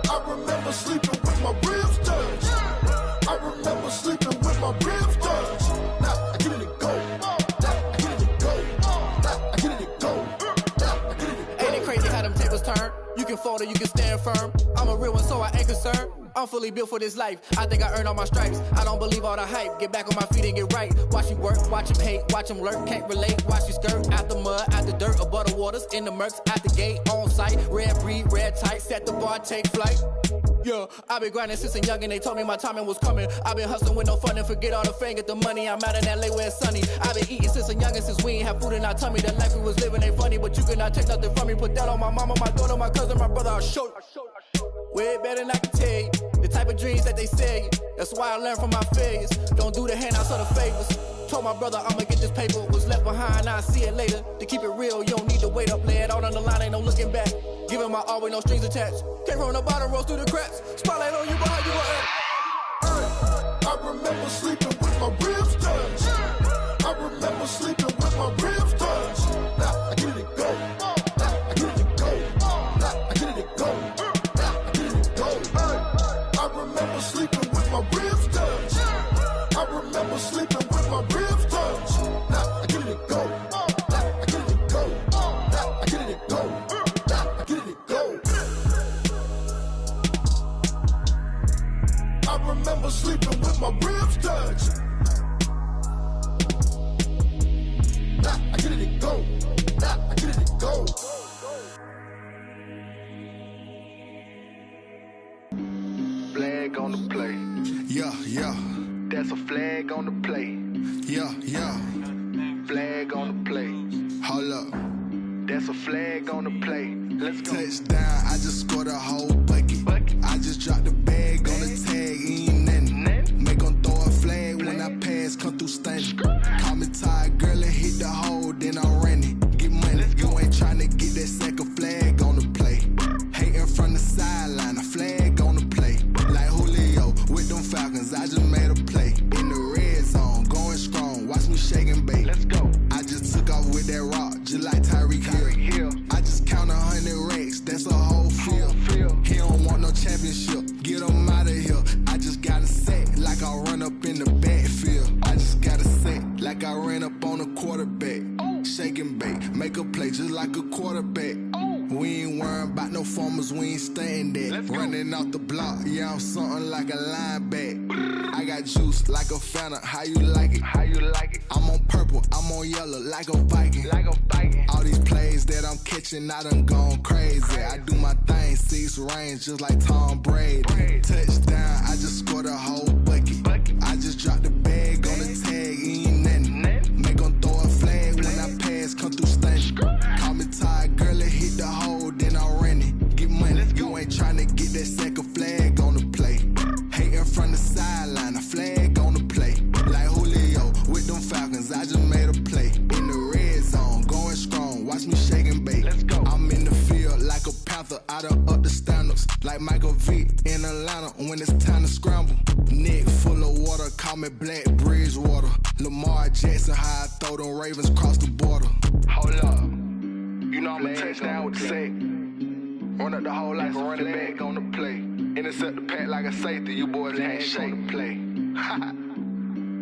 I remember sleeping with my ribs touched. I remember sleeping with my ribs touched. Now I get it and go. Turn. You can fold or you can stand firm. I'm a real one, so I ain't concerned. I'm fully built for this life. I think I earned all my stripes. I don't believe all the hype. Get back on my feet and get right. Watch you work, watch him hate, watch him lurk. Can't relate, watch you skirt. Out the mud, out the dirt, above the waters, in the murks, out the gate, on site. Red breed, red tight, set the bar, take flight. Yeah, I been grinding since a youngin', they told me my timing was coming. I been hustling with no fun and forget all the fame, get the money. I'm out in LA where it's sunny. I been eating since a youngin', since we ain't have food in our tummy. The life we was living ain't funny, but you cannot take nothing from me. Put that on my mama, my daughter, my cousin, my brother, I'll show you. Way better than I can tell you. The type of dreams that they sell you. That's why I learned from my failures. Don't do the handouts or the favors. Told my brother I'ma get this paper. Was left behind, I'll see it later. To keep it real, you don't need to wait up. Lay it out on the line, ain't no looking back. Giving my all with no strings attached. Came from the bottom, rose through the cracks. Spotlight on you, but how you gon' act? I remember sleeping with my ribs touched. I remember sleeping with my ribs touched. Now I get it go. Now I get it go. Now I get it go. Now I get it go. I remember sleeping with my ribs touched. I remember sleeping with my ribs touched. Now I get it go. Now I get it go. Now I get it go. Now I get it go. I remember sleeping with my ribs touched. Now I get it go. Now I get it go. Flag on the play. Yeah, yeah. That's a flag on the play. Yeah, yeah. Flag on the play. Hold up. That's a flag on the play. Let's go. Touchdown, I just scored a whole bucket. I just dropped the bag on the tag, ain't nothing. Make 'em throw a flag when I pass, come through stunning. Call me tired, girl, and hit the hole, then I'm running. Get money, you ain't tryna get that second flag on the play. Hating from the sideline, a flag on the play. Like Julio with them Falcons, I just made a play. In the red zone, going strong, watch me shake and bake. Let's go. I just took off with that rock, just like Tyreek Hill. I just count 100 racks, that's a whole field. He don't want no championship, get him out of here. I just got a set, like I run up in the backfield. I just got a set, like I ran up on a quarterback. Shake and bake, make a play just like a quarterback. We ain't worrying about no formers, we ain't staying there. Running off the block, yeah, I'm something like a linebacker. I got juice like a Fanta, how you like it? How you like it? I'm on purple, I'm on yellow, like a Viking. Like a Viking. All these plays that I'm catching, I done gone crazy. I do my thing, 6 range, just like Tom Brady. Touchdown, I just scored a whole bucket. I just dropped the bag on the tag, ain't nothing. Make 'em throw a flag when I pass, come through stunning. Call me tired, girl, and hit the hole, then I'm running. Get money, you ain't tryna get that second flag on the play. Hating from the sideline, a flag on the play. Like Julio with them Falcons, I just made a play. In the red zone, going strong, watch me shake and bake. Let's go. I'm in the field like a Panther, I done up the standards. Like Michael Vick in Atlanta when it's time to scramble. Neck full of water, call me Black Bridgewater. Lamar Jackson, how I throw them Ravens across the border. Hold up. You know I'm a touchdown with the sack. Run up the hole like a running back on the play. Intercept the pack like a safety. You boys can't shake the play.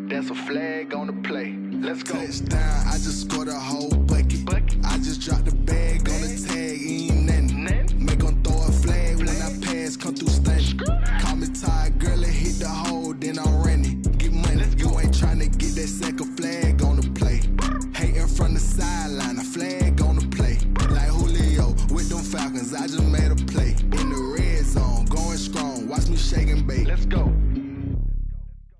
That's a flag on the play. Let's go. Touchdown, I just scored a whole bucket. I just dropped the bag on the tag, ain't nothing. Make 'em throw a flag when I pass, come through stunning. Call me tired, girl, and hit the hole, then I'm running. Get money, you ain't tryna get that second flag on the play. Hating from the sideline, a flag on the play. Like Julio with them Falcons, I just made a play. In the red zone, going strong, watch me shake and bake. Let's go.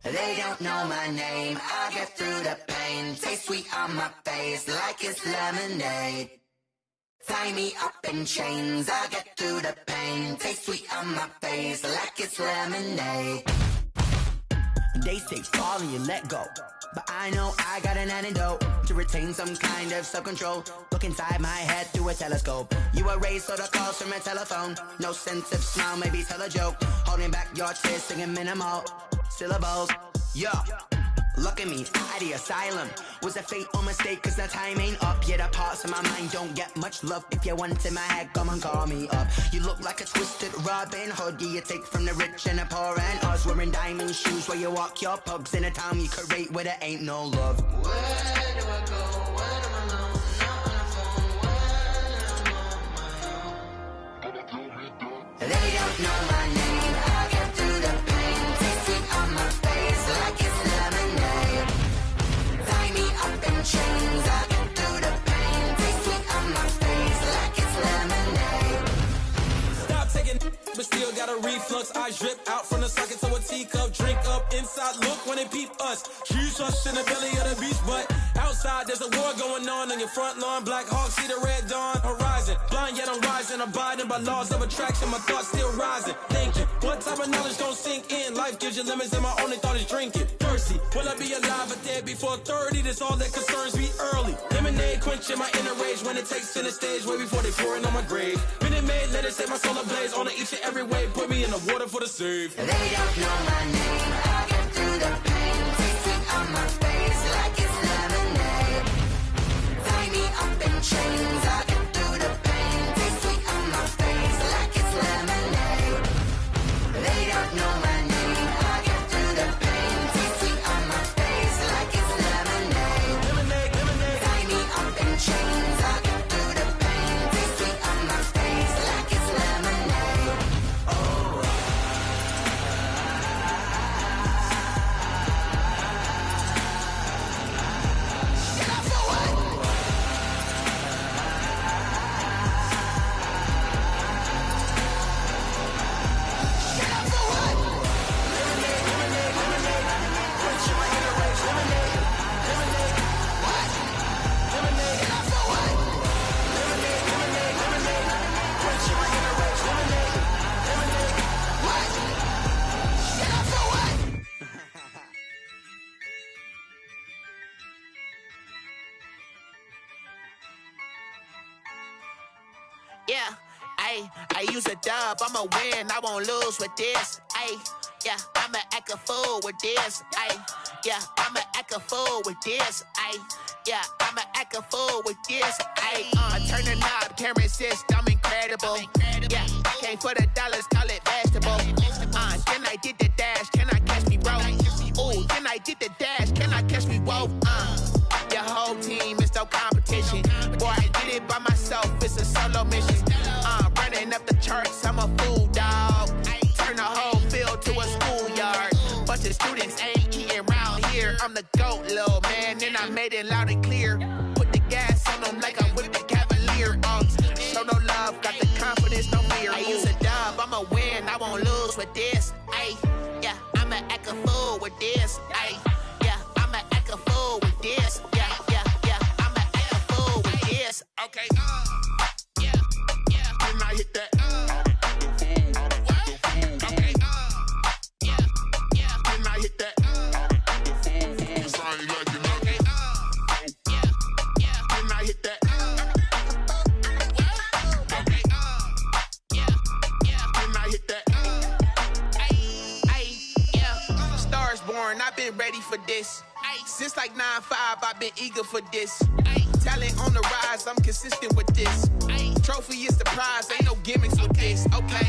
They don't know my name, I get through the pain. Taste sweet on my face like it's lemonade. Tie me up in chains, I get through the pain. Taste sweet on my face like it's lemonade. They say fall and you let go, but I know I got an antidote to retain some kind of self-control. Look inside my head through a telescope. You erase all the calls from a telephone. No sense of smile, maybe tell a joke. Holding back your tears, singing minimal syllables. Yeah, look at me, at the asylum. Was a fate or mistake, cause the time ain't up. Yet the parts of my mind don't get much love. If you want in my head, come and call me up. You look like a twisted Robin Hood. You take from the rich and the poor and us. Wearing diamond shoes where you walk your pugs in a town you create where there ain't no love. Where do I go? When I'm alone? Not on the phone. When I'm on my own. They don't know my name. I get through the pain. Taste sweet on my face like it's lemonade. Tie me up in chains. I get through the pain. Taste sweet on my face like it's lemonade. Stop taking, but still got a reflux. I drip out from the socket to a teacup. Drink up inside. Look when they peep us. Choose us in the belly of the beach, but outside there's a war going on your front lawn. Black Hawk see the red dawn horizon. Blind yet I'm rising, abiding by laws of attraction. My thoughts still rising. Thinking, what type of knowledge don't sink in? Life gives you limits, and my only thought is drinking. Thirsty, will I be alive or dead before 30? That's all that concerns me early. Lemonade quenching my inner rage when it takes center stage way before they pour it on my grave. Minute Maid, let it set my soul ablaze on each and every way. Put me in the water for the save. They don't know my name. I get through through the pain. Taste sweet on my face like it's lemonade. Tie me up in chains, I get through the pain. Taste sweet on my face like it's lemonade. They don't know my name, I get through the pain. Taste sweet on my face like it's lemonade. Tie me up in chains, I get through the pain. Taste sweet on my face like it's lemonade. Yeah, I use a dub, I'ma win, I won't lose with this. Yeah, I'ma act a fool with this. Yeah, I'ma act a fool with this. Yeah, I'ma act a fool with this. Turn the knob, camera assist, I'm incredible. Yeah, came for the dollars, call it vegetable. Then I did the dash, can I catch me, bro? Ooh, then I did the dash, can I catch me, whoa? Your whole team is no competition. Boy, I did it by myself, it's a solo mission. Running up the charts, I'm a fool, dog. Turn the whole field to a schoolyard. Bunch of students ain't eating round here. I'm the GOAT, little man, and I made it loud and clear. Put the gas on them like I whipped the Cavalier. Show no love, got the confidence, no fear. I use a dub, I'ma win, I won't lose with this. Yeah, I'ma act a fool with this. Yeah, I'ma act a fool with this. Yeah, I'ma act a fool with this. Okay, yeah, when I hit that. Okay, yeah, when I hit that. Cause I ain't like it. Okay, yeah, when I hit that. Okay, yeah, when I hit that. Yeah, Stars born, I've been ready for this. Since like 9-5, I've been eager for this. Talent on the rise, I'm consistent with this. Trophy is the prize, ain't no gimmicks with this. Okay,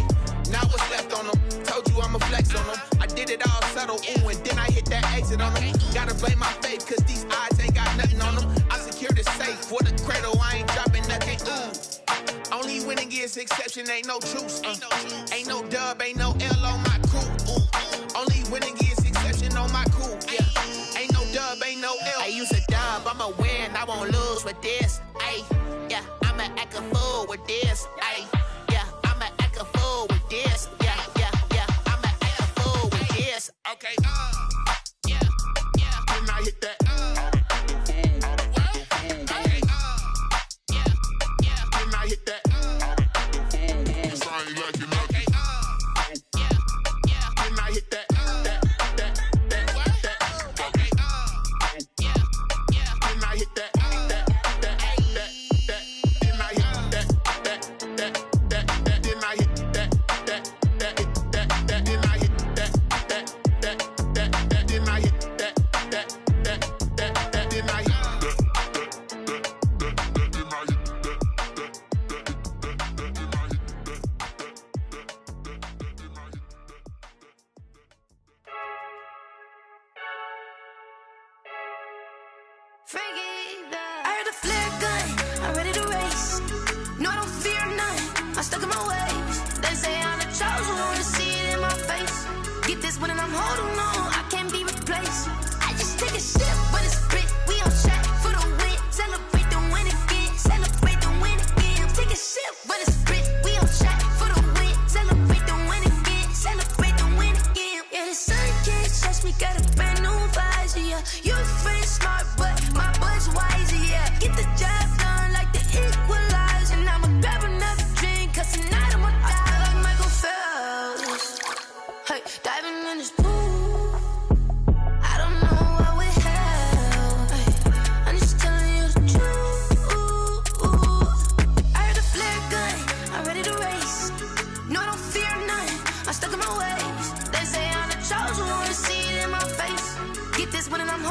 now what's left on them? Told you I'ma flex on them. I did it all subtle, ooh, and then I hit that exit on them. Gotta blame my faith, cause these odds ain't got nothing on them. I secure the safe for the cradle, I ain't dropping nothing, ooh. Only winning is exception, ain't no truce. Ain't no dub, ain't no L on my crew. Only winning is exception on my crew, yeah. Ain't no dub, ain't no L. I use a dub, I'ma win, I won't lose with this. Yeah, I'ma act a fool with this. Yeah, I'ma act a fool with this. Yeah, I'ma act a fool with this. Okay, yeah, when I hit that. Okay, yeah, when I hit that. Cause I ain't like it. Okay, yeah, when I hit that. I heard a flare gun, I'm ready to race. No, I don't fear none, I'm stuck in my ways. They say I'm the chosen one, see it in my face. Get this one and I'm holding on, I can't be replaced. I just take a sip, but it's split. We on track for the win. Celebrate the win again, celebrate the win again. Take a sip, but it's split. We on track for the win. Celebrate the win again, celebrate the win again. Yeah, the sun can't touch me, got a brand new visor, yeah. Your friend's smart, but my bud's wiser, yeah. Get the job done like the equalizer. And I'ma grab another drink, cause tonight I'm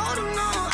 holding on.